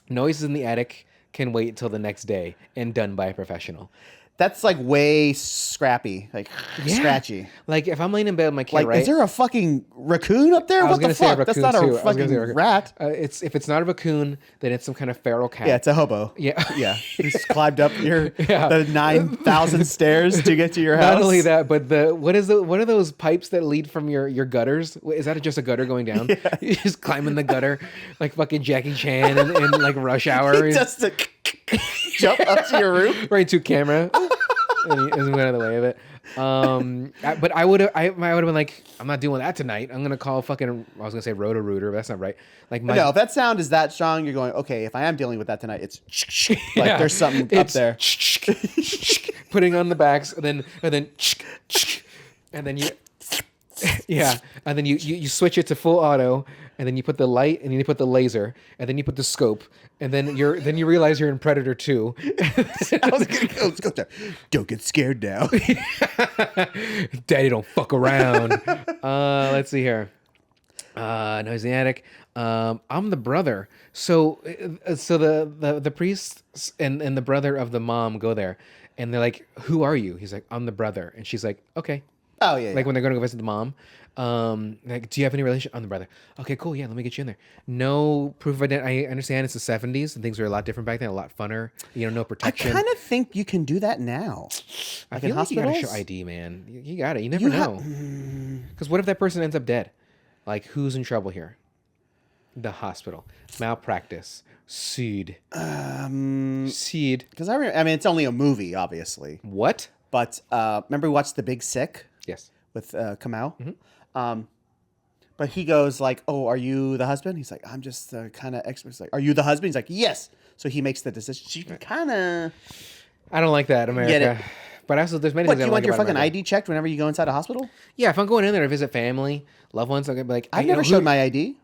Noises in the attic can wait till the next day and done by a professional. That's like way scrappy, like scratchy. Like if I'm laying in bed with my kid, Like, right? is there a fucking raccoon up there? I was What the gonna say a fuck? That's raccoon not a too. I was gonna say fucking raccoon. rat. If it's not a raccoon, then it's some kind of feral cat. Yeah, it's a hobo. Yeah. Yeah. He's climbed up Yeah. the 9,000 stairs to get to your house. Not only that, but what are those pipes that lead from your gutters? Is that just a gutter going down? Yeah. You just climb in the gutter like fucking Jackie Chan in like Rush Hour. He just to jump up to your roof. Right to camera. And he went out of the way of it. But I would have been like, I'm not doing that tonight. I'm gonna call fucking. I was gonna say Roto-Rooter, but that's not right. Like my, No, if that sound is that strong, you're going, okay, if I am dealing with that tonight, it's like yeah, there's something up it's there. putting on the backs, and then you. Yeah, and then you switch it to full auto, and then you put the light, and then you put the laser, and then you put the scope, and then you realize you're in Predator 2. I was gonna go, let's go there. Don't get scared now. Daddy don't fuck around. Let's see here. Noise in the attic. I'm the brother. So the priest and the brother of the mom go there, and they're like, "Who are you?" He's like, "I'm the brother," and she's like, "Okay." Oh yeah. Like when they're going to go visit the mom. Like, do you have any relation? I'm the brother. Okay, cool. Yeah, let me get you in there. No proof of identity. I understand it's the 70s and things were a lot different back then, a lot funner. You know, no I protection. kind of think you can do that now. I Like in feel like you gotta show hospitals? ID, man. You got it. You never know. Because what if that person ends up dead? Like, who's in trouble here? The hospital. Malpractice. Sued. Sued. Because I mean, it's only a movie, obviously. What? But remember we watched The Big Sick Yes. with Kamau? But he goes like, "Oh, are you the husband?" He's like, "I'm just kind of expert." He's like, "Are you the husband?" He's like, "Yes." So he makes the decision. So you can kind of. I don't like that, America. it. But also, there's many What, things I you don't want like your about fucking America. ID checked whenever you go inside a hospital? Yeah, if I'm going in there to visit family, loved ones, I'm gonna be like, I've never showed my ID.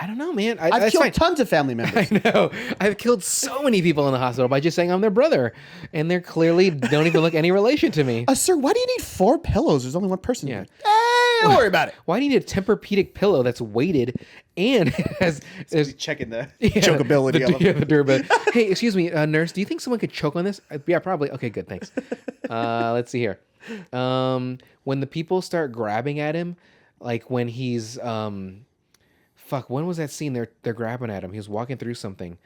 I don't know, man. I've that's killed fine. tons of family members. I know. I've killed so many people in the hospital by just saying I'm their brother, and they're clearly don't even look any relation to me. Sir, why do you need 4 pillows? There's only one person. Yeah. Don't worry about it. Why do you need a Tempur-Pedic pillow that's weighted and has Checking the chokeability of them. Yeah, the durability. Hey, excuse me, nurse. Do you think someone could choke on this? Yeah, probably. Okay, good. Thanks. Let's see here. When the people start grabbing at him, like when he's when was that scene? They're grabbing at him. He was walking through something,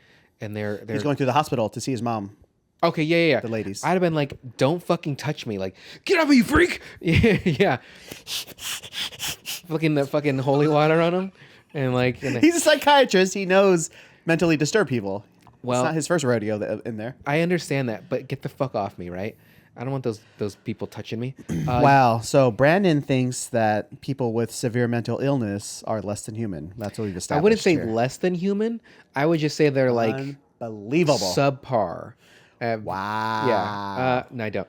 and they're He's going to the hospital to see his mom. Okay, yeah. The ladies. I'd have been like, "Don't fucking touch me!" Like, get off me, you freak! Yeah. Flicking the fucking holy water on him, and like, He's a psychiatrist. He knows mentally disturbed people. Well- it's not his first rodeo in there. I understand that, but get the fuck off me, right? I don't want those people touching me. Wow. So Brandon thinks that people with severe mental illness are less than human. That's what we've established. I wouldn't say here. less than human. I would just say they're like Unbelievable. subpar. Wow. Yeah. No, I don't.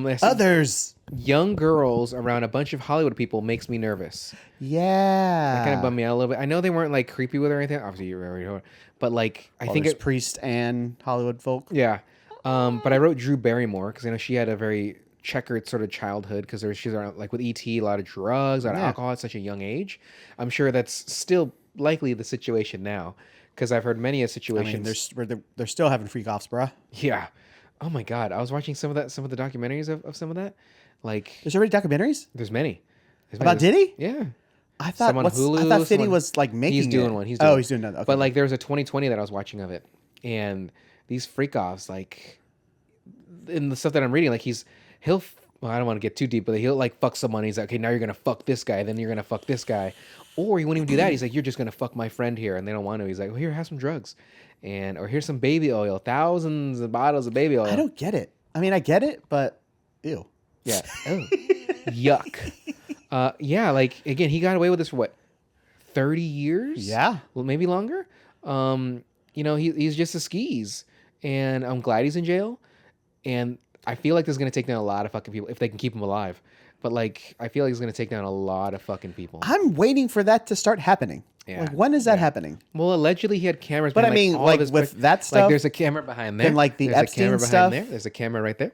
There's Others. young girls around a bunch of Hollywood people makes me nervous. Yeah. That kind of bummed me out a little bit. I know they weren't like creepy with her or anything. Obviously, you already know, but like I think it's priest and Hollywood folk. Yeah. But I wrote Drew Barrymore because I know she had a very checkered sort of childhood because she's around like with ET, a lot of drugs, a lot of alcohol at such a young age. I'm sure that's still likely the situation now because I've heard many a situations. I mean, they're still having freak offs, bruh. Yeah. Oh my God. I was watching some of the documentaries of some of that. Like There's already documentaries there's many. about Diddy. Yeah. I thought Hulu, I thought Fiddy was like making. He's doing it. one. He's doing another. Okay. But like there was a 2020 that I was watching of it, and these freak offs like in the stuff that I'm reading, like well, I don't want to get too deep, but he'll like fuck someone. He's like, okay, now you're gonna fuck this guy, then you're gonna fuck this guy, or he won't even do that. He's like, you're just gonna fuck my friend here, and they don't want to. He's like, well, here, have some drugs, or here's some baby oil, thousands of bottles of baby oil. I don't get it. I mean, I get it, but ew. Yeah. Oh. Yuck. Yeah. Like again, he got away with this for what, 30 years? Yeah. Well, maybe longer. He's just a skis, and I'm glad he's in jail. And I feel like this is gonna take down a lot of fucking people if they can keep him alive. But like, I feel like he's gonna take down a lot of fucking people. I'm waiting for that to start happening. Yeah. Like, when is that happening? Well, allegedly he had cameras. But I behind, mean, all like of his with that stuff, like there's a camera behind there. and like the there's Epstein a camera stuff. behind there. There's a camera right there.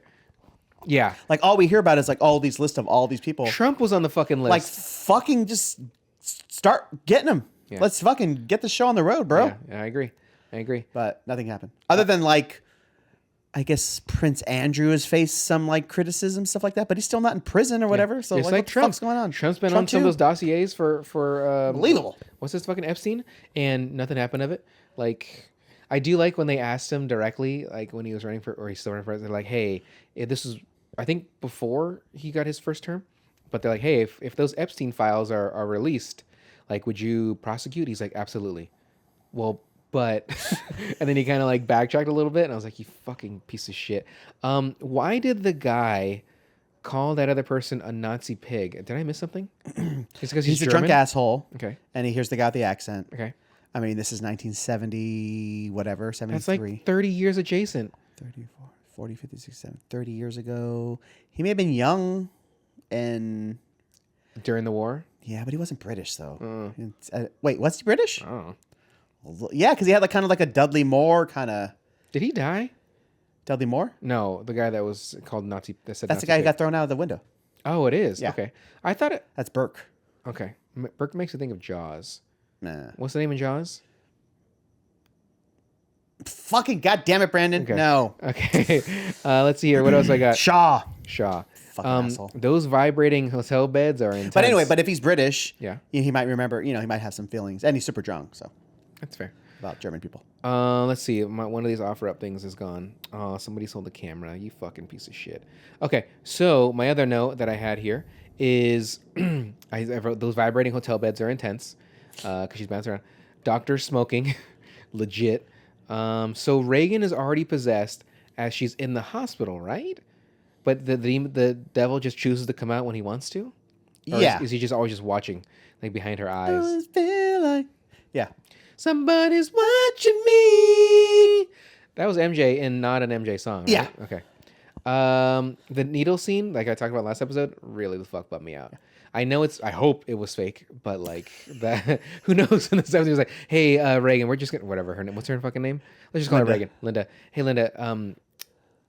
Yeah. Like all we hear about is like all these lists of all these people. Trump was on the fucking list. Like fucking just start getting them. Yeah. Let's fucking get the show on the road, bro. Yeah, I agree. But nothing happened other than like, I guess Prince Andrew has faced some like criticism, stuff like that, but he's still not in prison or whatever. So It's like, like what the Trump. fuck's going on? Trump's been Trump on some of too? those dossiers for Unbelievable. What's this fucking Epstein? And nothing happened of it. Like, I do like when they asked him directly, like when he was running for, or he's still running for president, like, hey, this is, I think before he got his first term, but they're like, hey, if those Epstein files are released, like, would you prosecute? He's like, absolutely. Well, but, and then he kind of like backtracked a little bit, and I was like, you fucking piece of shit. Why did the guy call that other person a Nazi pig? Did I miss something? It's because He's a German? drunk asshole. Okay. And he hears the guy with the accent. Okay. I mean, this is 1970, whatever, 73. That's like 30 years adjacent. 34, 40, 50, 60, 70, 30 years ago. He may have been young and... During the war? Yeah, but he wasn't British, though. Wait, was he British? Oh. Well, yeah, because he had like kind of like a Dudley Moore kind of... Did he die? Dudley Moore? No, the guy that was called Nazi. That said That's Nazi the guy who pig. got thrown out of the window. Oh, it is? Yeah. Okay. I thought it... That's Burke. Okay. Burke makes me think of Jaws. Nah. What's the name of Jaws? Fucking goddamn it, Brandon. Okay. No. Okay. Let's see here. What else I got? Shaw. Fucking asshole. Those vibrating hotel beds are intense. But anyway, if he's British, Yeah. he might remember, he might have some feelings. And he's super drunk, so, That's fair. about German people. Let's see. One of these offer up things is gone. Oh, somebody sold the camera. You fucking piece of shit. Okay, so my other note that I had here is I wrote those vibrating hotel beds are intense because she's bouncing around. Doctor smoking, legit. So Reagan is already possessed as she's in the hospital, right? But the devil just chooses to come out when he wants to? Or Yeah. Is he just always just watching, like behind her eyes? Always feel like... Yeah. Somebody's watching me. That was MJ and not an MJ song, right? Yeah. Okay. The needle scene, like I talked about last episode, really the fuck bummed me out. I hope it was fake, but like that, who knows? In the 70s, was like, hey, Reagan, we're just gonna, whatever her name, what's her fucking name? Let's just call her Reagan. Linda. Hey, Linda,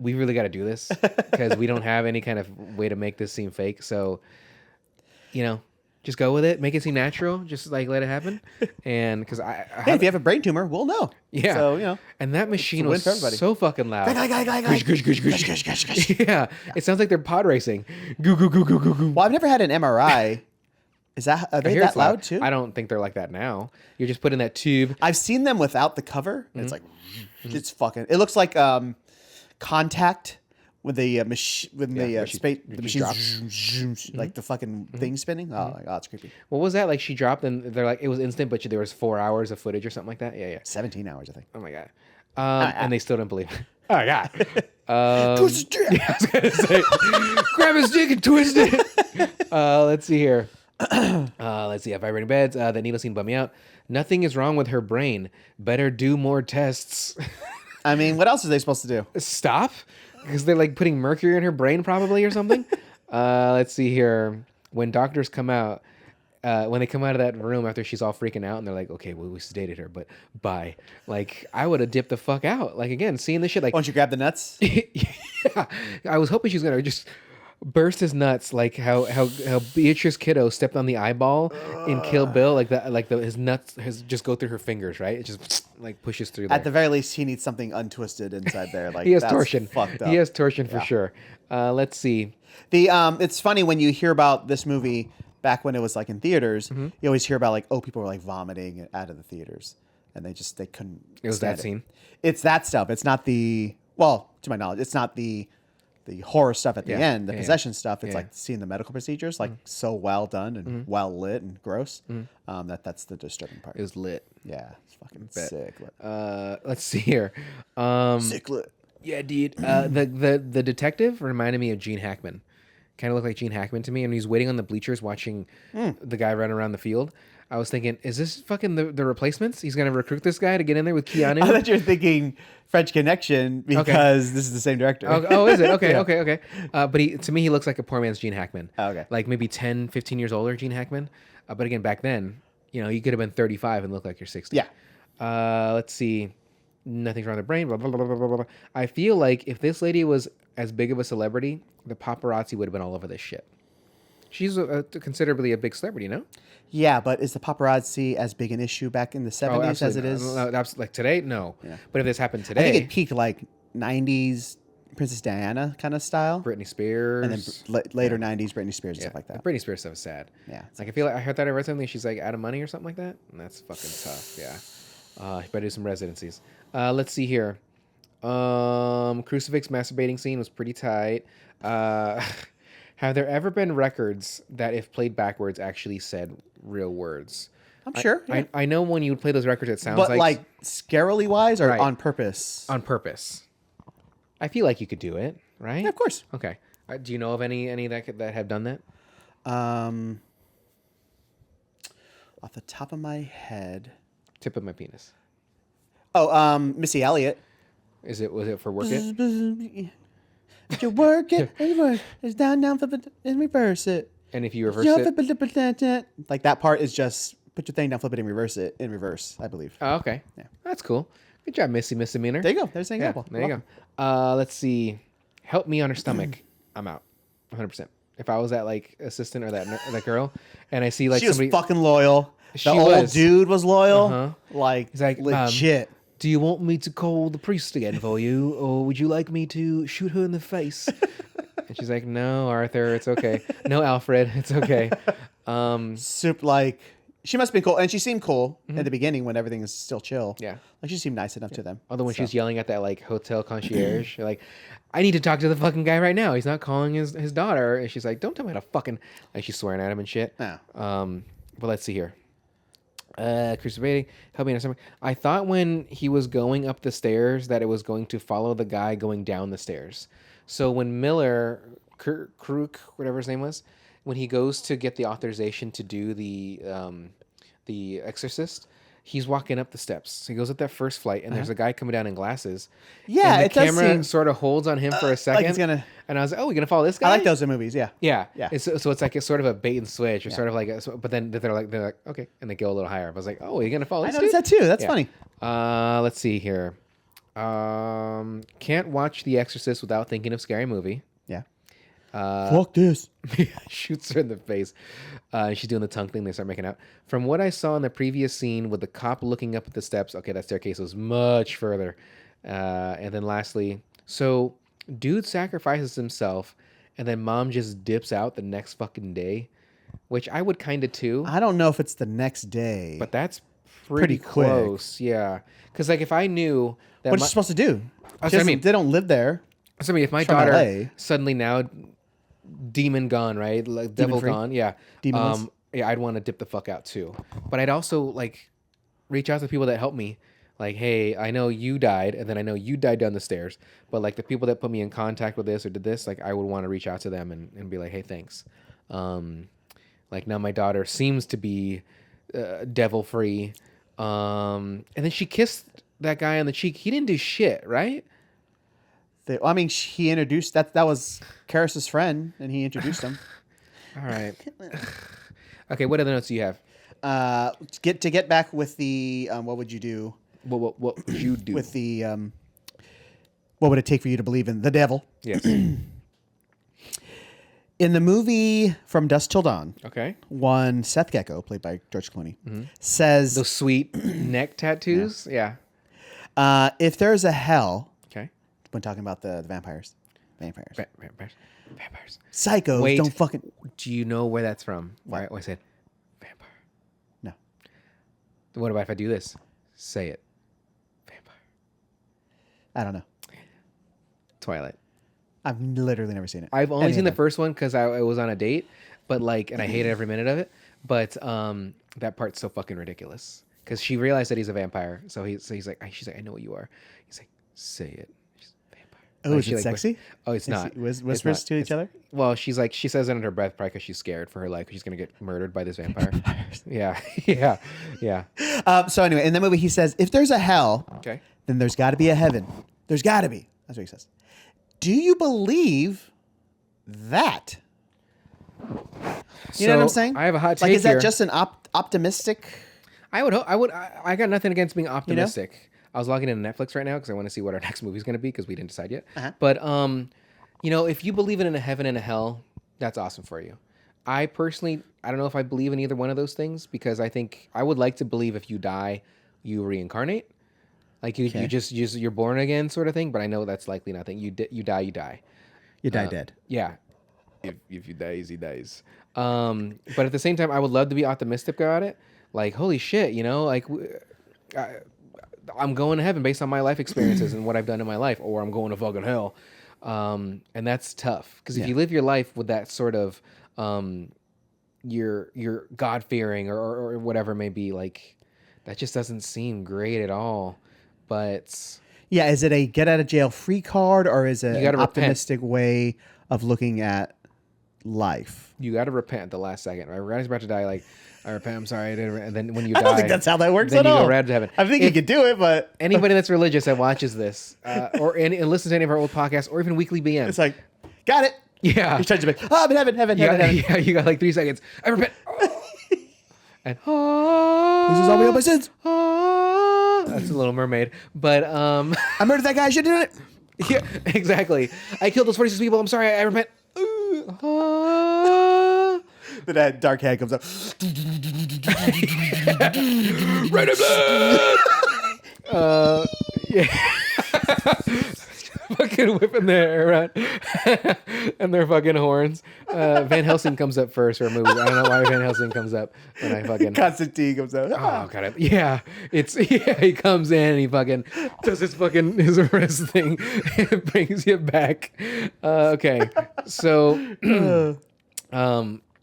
we really got to do this because we don't have any kind of way to make this seem fake. So, just go with it. Make it seem natural. Just like let it happen. And because Hey, if you have a brain tumor, we'll know. Yeah. So, And that machine win was for everybody. so fucking loud. Gush, Gush, gush, gush, gush, gush, gush. Yeah. It sounds like they're pod racing. Goo, goo, goo, goo, goo, goo. Well, I've never had an MRI. Are I they hear that it's loud too? I don't think they're like that now. You're just put in that tube. I've seen them without the cover. And it's like, it's fucking... It looks like Contact with the machine, where she machine, drops. like the fucking thing spinning. Oh my god, it's creepy. What was that? Like she dropped and they're like, it was instant, but there was 4 hours of footage or something like that. Yeah, yeah. 17 hours, I think. Oh my God. And they still didn't believe it. Oh my God. Twist his dick. I was gonna say, grab his dick and twist it. Let's see here. Let's see. Vibrating beds. The needle scene bummed me out. Nothing is wrong with her brain. Better do more tests. I mean, what else are they supposed to do? Stop, because they're like putting mercury in her brain probably or something. Let's see here. When doctors come out, when they come out of that room after she's all freaking out and they're like, okay, well, we sedated her, but bye. Like, I would have dipped the fuck out. Like, again, seeing this shit, like, Why don't you grab the nuts? yeah, I was hoping she was gonna just burst his nuts, like how Beatrice Kiddo stepped on the eyeball in Kill Bill, like that, like his nuts just go through her fingers, right? It just like pushes through there. At the very least, he needs something untwisted inside there. Like He has that's torsion. Fucked up. He has torsion for Yeah. sure. Let's see. It's funny when you hear about this movie back when it was like in theaters. Mm-hmm. You always hear about like, oh, people were like vomiting out of the theaters, and they couldn't. It was stand that scene. It's that stuff. It's not to my knowledge, it's not the horror stuff at the end, the possession stuff. It's like seeing the medical procedures, like so well done and well lit and gross. That's the disturbing part. It was lit. Yeah, it's fucking sick. Let's see here. Sick lit. Yeah, dude. The detective reminded me of Gene Hackman. Kind of looked like Gene Hackman to me, and he's waiting on the bleachers watching the guy run around the field. I was thinking, is this fucking the replacements? He's gonna recruit this guy to get in there with Keanu. I thought you were thinking French Connection because this is the same director. Oh, is it? Okay, Yeah. okay. But to me, he looks like a poor man's Gene Hackman. Oh, okay. Like maybe 10, 15 years older Gene Hackman. But again, back then, you could have been 35 and look like you're 60. Yeah. Let's see. Nothing's wrong with the brain. Blah, blah, blah, blah, blah, blah. I feel like if this lady was as big of a celebrity, the paparazzi would have been all over this shit. She's considerably a big celebrity, no? Yeah, but is the paparazzi as big an issue back in the 70s as it is? No, that's like today, no. Yeah. But if this happened I today, think it peaked like 90s Princess Diana kind of style. Britney Spears, And then later 90s Britney Spears and stuff like that. The Britney Spears stuff is sad. Yeah. Like I feel like I heard that I read something. She's like out of money or something like that, and that's fucking tough. Yeah. Better do some residencies. Let's see here. Crucifix masturbating scene was pretty tight. Have there ever been records that, if played backwards, actually said real words? I'm sure. Yeah. I know when you would play those records, it sounds But like like scarily wise or Right. on purpose? on purpose. I feel like you could do it, right? Yeah, of course. Okay. Do you know of any that have done that? Off the top of my head. Tip of my penis. Oh, Missy Elliott. Was it for work it? You work it, it's down, flip it, and reverse it. And if you reverse it, Like that part is just put your thing down, flip it, and reverse it in reverse, I believe. oh, okay. Yeah. That's cool. Good job, Missy Misdemeanor. There you go. There's an Yeah, example. there you go. Let's see. Help me on her stomach. I'm out. 100%. If I was that like assistant or that girl, and I see like She was somebody, fucking loyal. She The old was. dude was loyal. Uh-huh. Like, He's like, legit. do you want me to call the priest again for you, or would you like me to shoot her in the face? And she's like, no, Arthur, it's okay. No, Alfred, it's okay. Soup, like, she must be cool. And she seemed cool at the beginning when everything is still chill. Yeah. Like, she seemed nice enough to them. Although when So. she's yelling at that like hotel concierge, you're like, I need to talk to the fucking guy right now. He's not calling his daughter. And she's like, don't tell me how to fucking, like she's swearing at him and shit. Yeah. But let's see here. Crucifixion, help me understand. I thought when he was going up the stairs that it was going to follow the guy going down the stairs. So when Miller, Kruk, whatever his name was, when he goes to get the authorization to do the Exorcist, he's walking up the steps. So he goes up that first flight, and there's a guy coming down in glasses. Yeah, and the it does camera seem- sort of holds on him for a second. he's gonna- And I was like, oh, we're gonna follow this guy. I like those in movies, yeah. Yeah, Yeah. So it's like it's sort of a bait and switch, or sort of like, but then they're like, okay, and they go a little higher. I was like, oh, you're gonna follow I this noticed dude? that too. That's Yeah. funny. Let's see here. Can't watch The Exorcist without thinking of Scary Movie. Yeah. Fuck this. Shoots her in the face. She's doing the tongue thing. They start making out. From what I saw in the previous scene with the cop looking up at the steps, okay, that staircase was much further. And then lastly, so dude sacrifices himself, and then mom just dips out the next fucking day, which I would kind of too. I don't know if it's the next day. But that's pretty quick. close. Yeah. Because like if I knew that What are you supposed to do? That's what I mean. They don't live there. So I mean, if my From daughter LA. suddenly now demon gone, right? Like devil free? gone, yeah. Demonless? Yeah, I'd want to dip the fuck out too. But I'd also like reach out to people that help me. Like, hey, I know you died, and then I know you died down the stairs, but like the people that put me in contact with this or did this, like I would want to reach out to them and be like, hey, thanks. Like now my daughter seems to be devil free, and then she kissed that guy on the cheek. He didn't do shit, right? I mean, he introduced that was Karras's friend, and he introduced him. All right. Okay, what other notes do you have? To get back with the what would you do? What would you do with the what would it take for you to believe in the devil? Yes. In the movie From Dusk Till Dawn, Okay. one Seth Gecko, played by George Clooney, says Those sweet neck tattoos. Yeah. if there's a hell, Okay. when talking about the vampires, Vampires. psychos Wait. don't fucking. Do you know where that's from? Why I said vampire? No, What about if I do this? Say it. Vampire. I don't know. Twilight. I've literally never seen it. I've only Any seen of the them. first one because I was on a date, but like, and I hated every minute of it. But that part's so fucking ridiculous because she realized that he's a vampire. So he's like, she's like, I know what you are. He's like, say it. She's vampire. Oh, Like, is she, it like, sexy? Oh, it's not. Whispers It's not. to each other. Well, she's like, she says it under her breath probably because she's scared for her life. She's gonna get murdered by this vampire. Yeah, yeah. So anyway, in the movie, he says, if there's a hell, Okay. then there's got to be a heaven. There's got to be. That's what he says. Do you believe that? You know what I'm saying? I have a hot take Like, is that here. just an optimistic? I would hope. I got nothing against being optimistic. I was logging into Netflix right now because I want to see what our next movie is going to be because we didn't decide yet. But you know, if you believe in a heaven and a hell, that's awesome for you. I personally, I don't know if I believe in either one of those things because I think I would like to believe if you die, you reincarnate, like you just you're born again sort of thing. But I know that's likely nothing. You die, you die. You die dead. Yeah. If you dies, he dies. But at the same time, I would love to be optimistic about it. Like, holy shit, you know, like I'm going to heaven based on my life experiences and what I've done in my life, or I'm going to fucking hell. And that's tough because if you live your life with that sort of you're God fearing or whatever it may be, like that just doesn't seem great at all. But Yeah, is it a get out of jail free card or is it You an gotta repent. optimistic way of looking at life? you got to repent at the last second. Right? When he's about to die, like, I repent, I'm sorry. I didn't. And then when you die, I don't think that's how that works then at you all. go right to heaven. I think you could do it, but Anybody that's religious that watches this, and listens to any of our old podcasts, or even weekly BM, it's like, got it. yeah, You're trying to be like, oh, I'm in heaven. yeah, you got like 3 seconds. I repent. And This is all we owe my sins. that's a Little Mermaid, but I murdered that guy. I should do it. yeah, exactly. I killed those 46 people. I'm sorry. I repent. Then that dark head comes up. Red and blood. Yeah. Fucking whipping their hair around and their fucking horns. Van Helsing comes up first for a movie. I don't know why Van Helsing comes up when I fucking. Constantine comes out. Oh god, yeah. He comes in and he fucking does his wrist thing and brings you back. Okay, so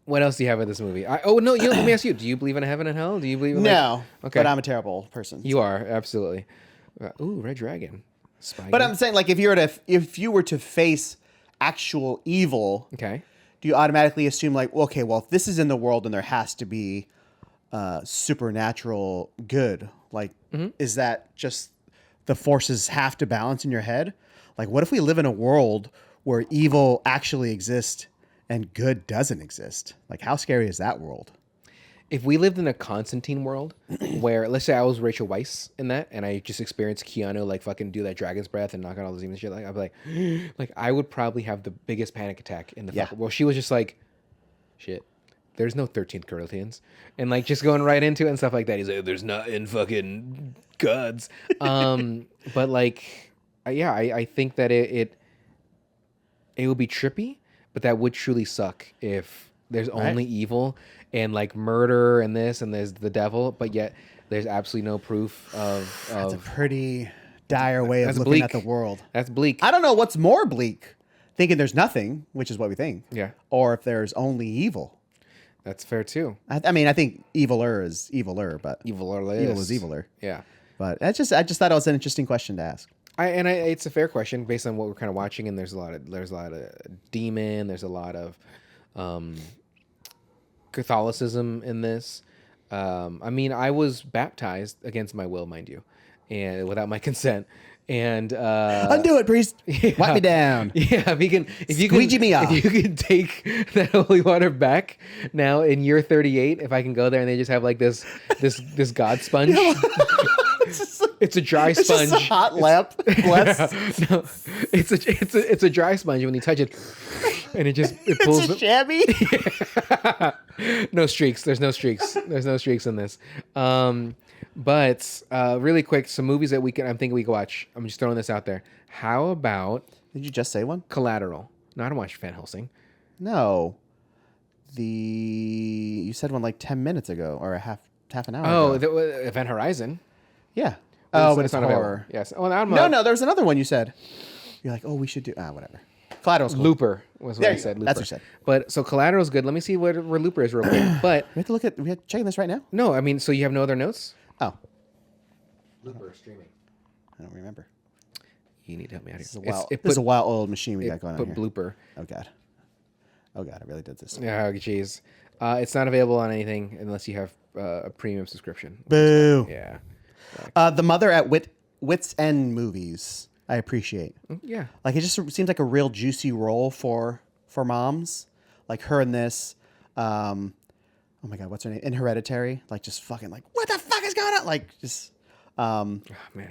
what else do you have with this movie? Let me ask you. Do you believe in a heaven and hell? Do you believe in No, Okay. but I'm a terrible person. You are absolutely. Ooh, Red Dragon. Spy But game. I'm saying, like, if you were to face actual evil, Okay. do you automatically assume, like, okay, well, if this is in the world, then there has to be supernatural good? Like, is that just the forces have to balance in your head? Like, what if we live in a world where evil actually exists and good doesn't exist? Like, how scary is that world? If we lived in a Constantine world where, let's say I was Rachel Weisz in that and I just experienced Keanu like fucking do that dragon's breath and knock out all the demons and shit, like I'd be like I would probably have the biggest panic attack in the fucking world. She was just like, shit, there's no 13th Corinthians. And like just going right into it and stuff like that. He's like, there's not in fucking gods. But like, I think that it would be trippy, but that would truly suck if there's only evil and like murder and this and there's the devil, but yet there's absolutely no proof of. That's a pretty dire way of That's looking bleak. at the world. That's bleak. I don't know what's more bleak, thinking there's nothing, which is what we think. Yeah. Or if there's only evil. That's fair too. I mean, I think eviler is eviler, but Evil or evil is eviler. Yeah. But I just thought it was an interesting question to ask. It's a fair question based on what we're kind of watching, and there's a lot of demon, there's a lot of Catholicism in this. I mean, I was baptized against my will, mind you, and without my consent. And undo it, priest. Wipe me down. Yeah, if you Squeegee me off. if you can take that holy water back now in year 38, if I can go there and they just have like this God sponge. It's a dry sponge. It's just a hot lamp. Bless. No, it's a dry sponge when you touch it, and it pulls. It's a chamois. No streaks. There's no streaks. There's no streaks in this. But really quick, some movies that I'm thinking we could watch. I'm just throwing this out there. How about Did you just say one? Collateral? No, I don't watch Van Helsing. No. You said one like 10 minutes ago or half an hour Oh, ago. Event Horizon. Yeah. Oh, but it's not horror. available. Yes. Oh, I'm No, there was another one you said. You're like, oh, we should do whatever. Collateral's cool. Looper was what There I you said. go. Looper. That's what you said. But so Collateral's good. Let me see where Looper is real quick. But We have to check this right now. no, I mean, so you have no other notes? Oh, Looper streaming. I don't remember. You need to help me out here. This is a wild old machine we got going on Put here. blooper. Oh god, I really did this. Oh, jeez. It's not available on anything unless you have a premium subscription. Boo. Yeah. The Mother at Wit's End movies, I appreciate. Yeah. Like it just seems like a real juicy role for moms, like her in this. Oh my god, what's her name? In Hereditary, like just fucking like what the fuck is going on? Like just Man,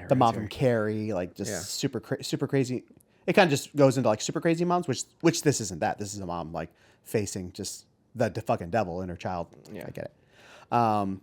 the mom Hereditary. from Carrie, like just Yeah. super crazy. It kind of just goes into like super crazy moms, which this isn't that. This is a mom like facing just the fucking devil in her child. Yeah. I get it. And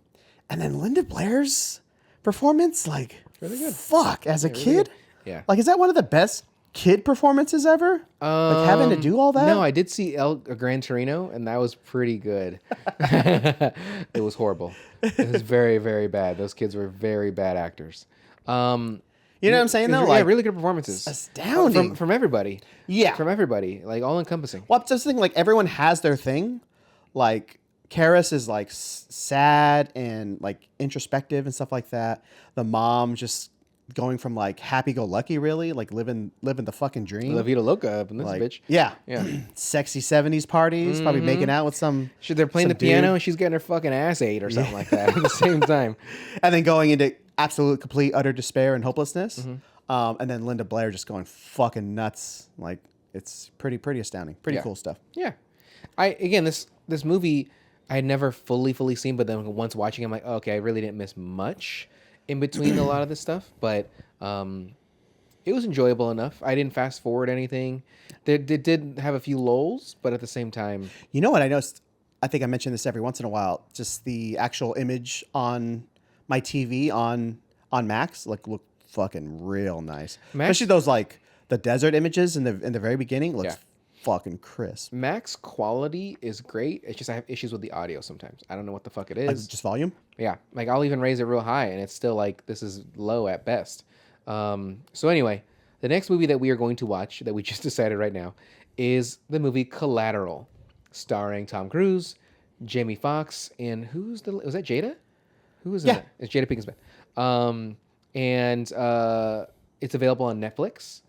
then Linda Blair's performance, like really good. Fuck, as a really kid, good. Yeah. like is that one of the best kid performances ever? Like having to do all that. No, I did see Gran Torino, and that was pretty good. It was horrible. It was very, very bad. Those kids were very bad actors. You know what I'm saying though? Yeah, Like really good performances. astounding. From everybody. Yeah. From everybody. Like all encompassing. Well, I'm just thinking like everyone has their thing. Like Karis is like sad and like introspective and stuff like that. The mom just going from like happy-go-lucky, really, like living the fucking dream. La Vida Loca up in this Like, bitch. yeah, Yeah. sexy 70s parties, probably making out with some. They're playing the some dude. piano and she's getting her fucking ass ate or something like that at the same time. And then going into absolute, complete, utter despair and hopelessness. Mm-hmm. And then Linda Blair just going fucking nuts. Like it's pretty astounding. Pretty Yeah. cool stuff. Yeah. This movie I had never fully seen, but then once watching it, I'm like, oh, okay, I really didn't miss much in between a lot of this stuff, but it was enjoyable enough. I didn't fast forward anything. It did have a few lulls, but at the same time, You know what I noticed? I think I mention this every once in a while. Just the actual image on my TV on Max look fucking real nice. Max- Especially those like the desert images in the very beginning looks Yeah. fucking crisp. Max quality is great. It's just I have issues with the audio sometimes. I don't know what the fuck it is. Just volume. Yeah, like I'll even raise it real high, and it's still like this is low at best. So anyway, the next movie that we are going to watch that we just decided right now is the movie Collateral, starring Tom Cruise, Jamie Foxx, and was that Jada? Who was in Yeah. that? It's Jada Pinkett Smith. And it's available on Netflix.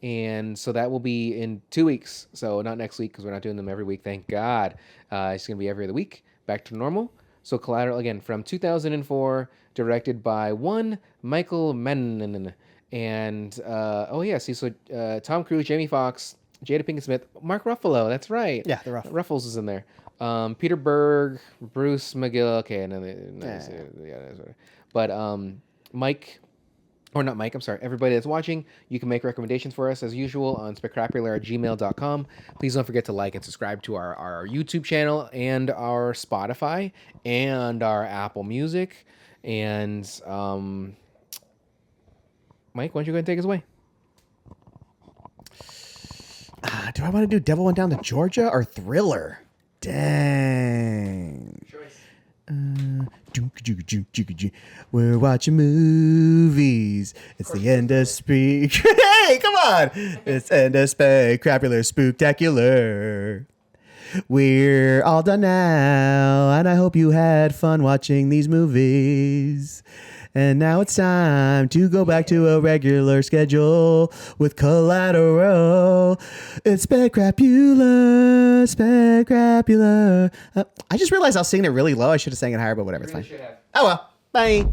And so that will be in 2 weeks. So not next week because we're not doing them every week. Thank God. It's going to be every other week. Back to normal. So Collateral, again, from 2004, directed by one Michael Mann. And, Tom Cruise, Jamie Foxx, Jada Pinkett Smith, Mark Ruffalo. That's right. Yeah, the Ruffles is in there. Peter Berg, Bruce McGill. Okay, and then Mike... Or not Mike, I'm sorry. Everybody that's watching, you can make recommendations for us as usual on specrapular@gmail.com. Please don't forget to like and subscribe to our YouTube channel and our Spotify and our Apple Music. And Mike, why don't you go ahead and take us away? Do I want to do Devil Went Down to Georgia or Thriller? Dang. We're watching movies. It's the end of Hey, come on! It's end of Specrapular Spooktacular. We're all done now, and I hope you had fun watching these movies. And now it's time to go back to a regular schedule with Collateral. It's Specrapular. I just realized I was singing it really low. I should have sang it higher, but whatever. It's fine. Oh well. Bye.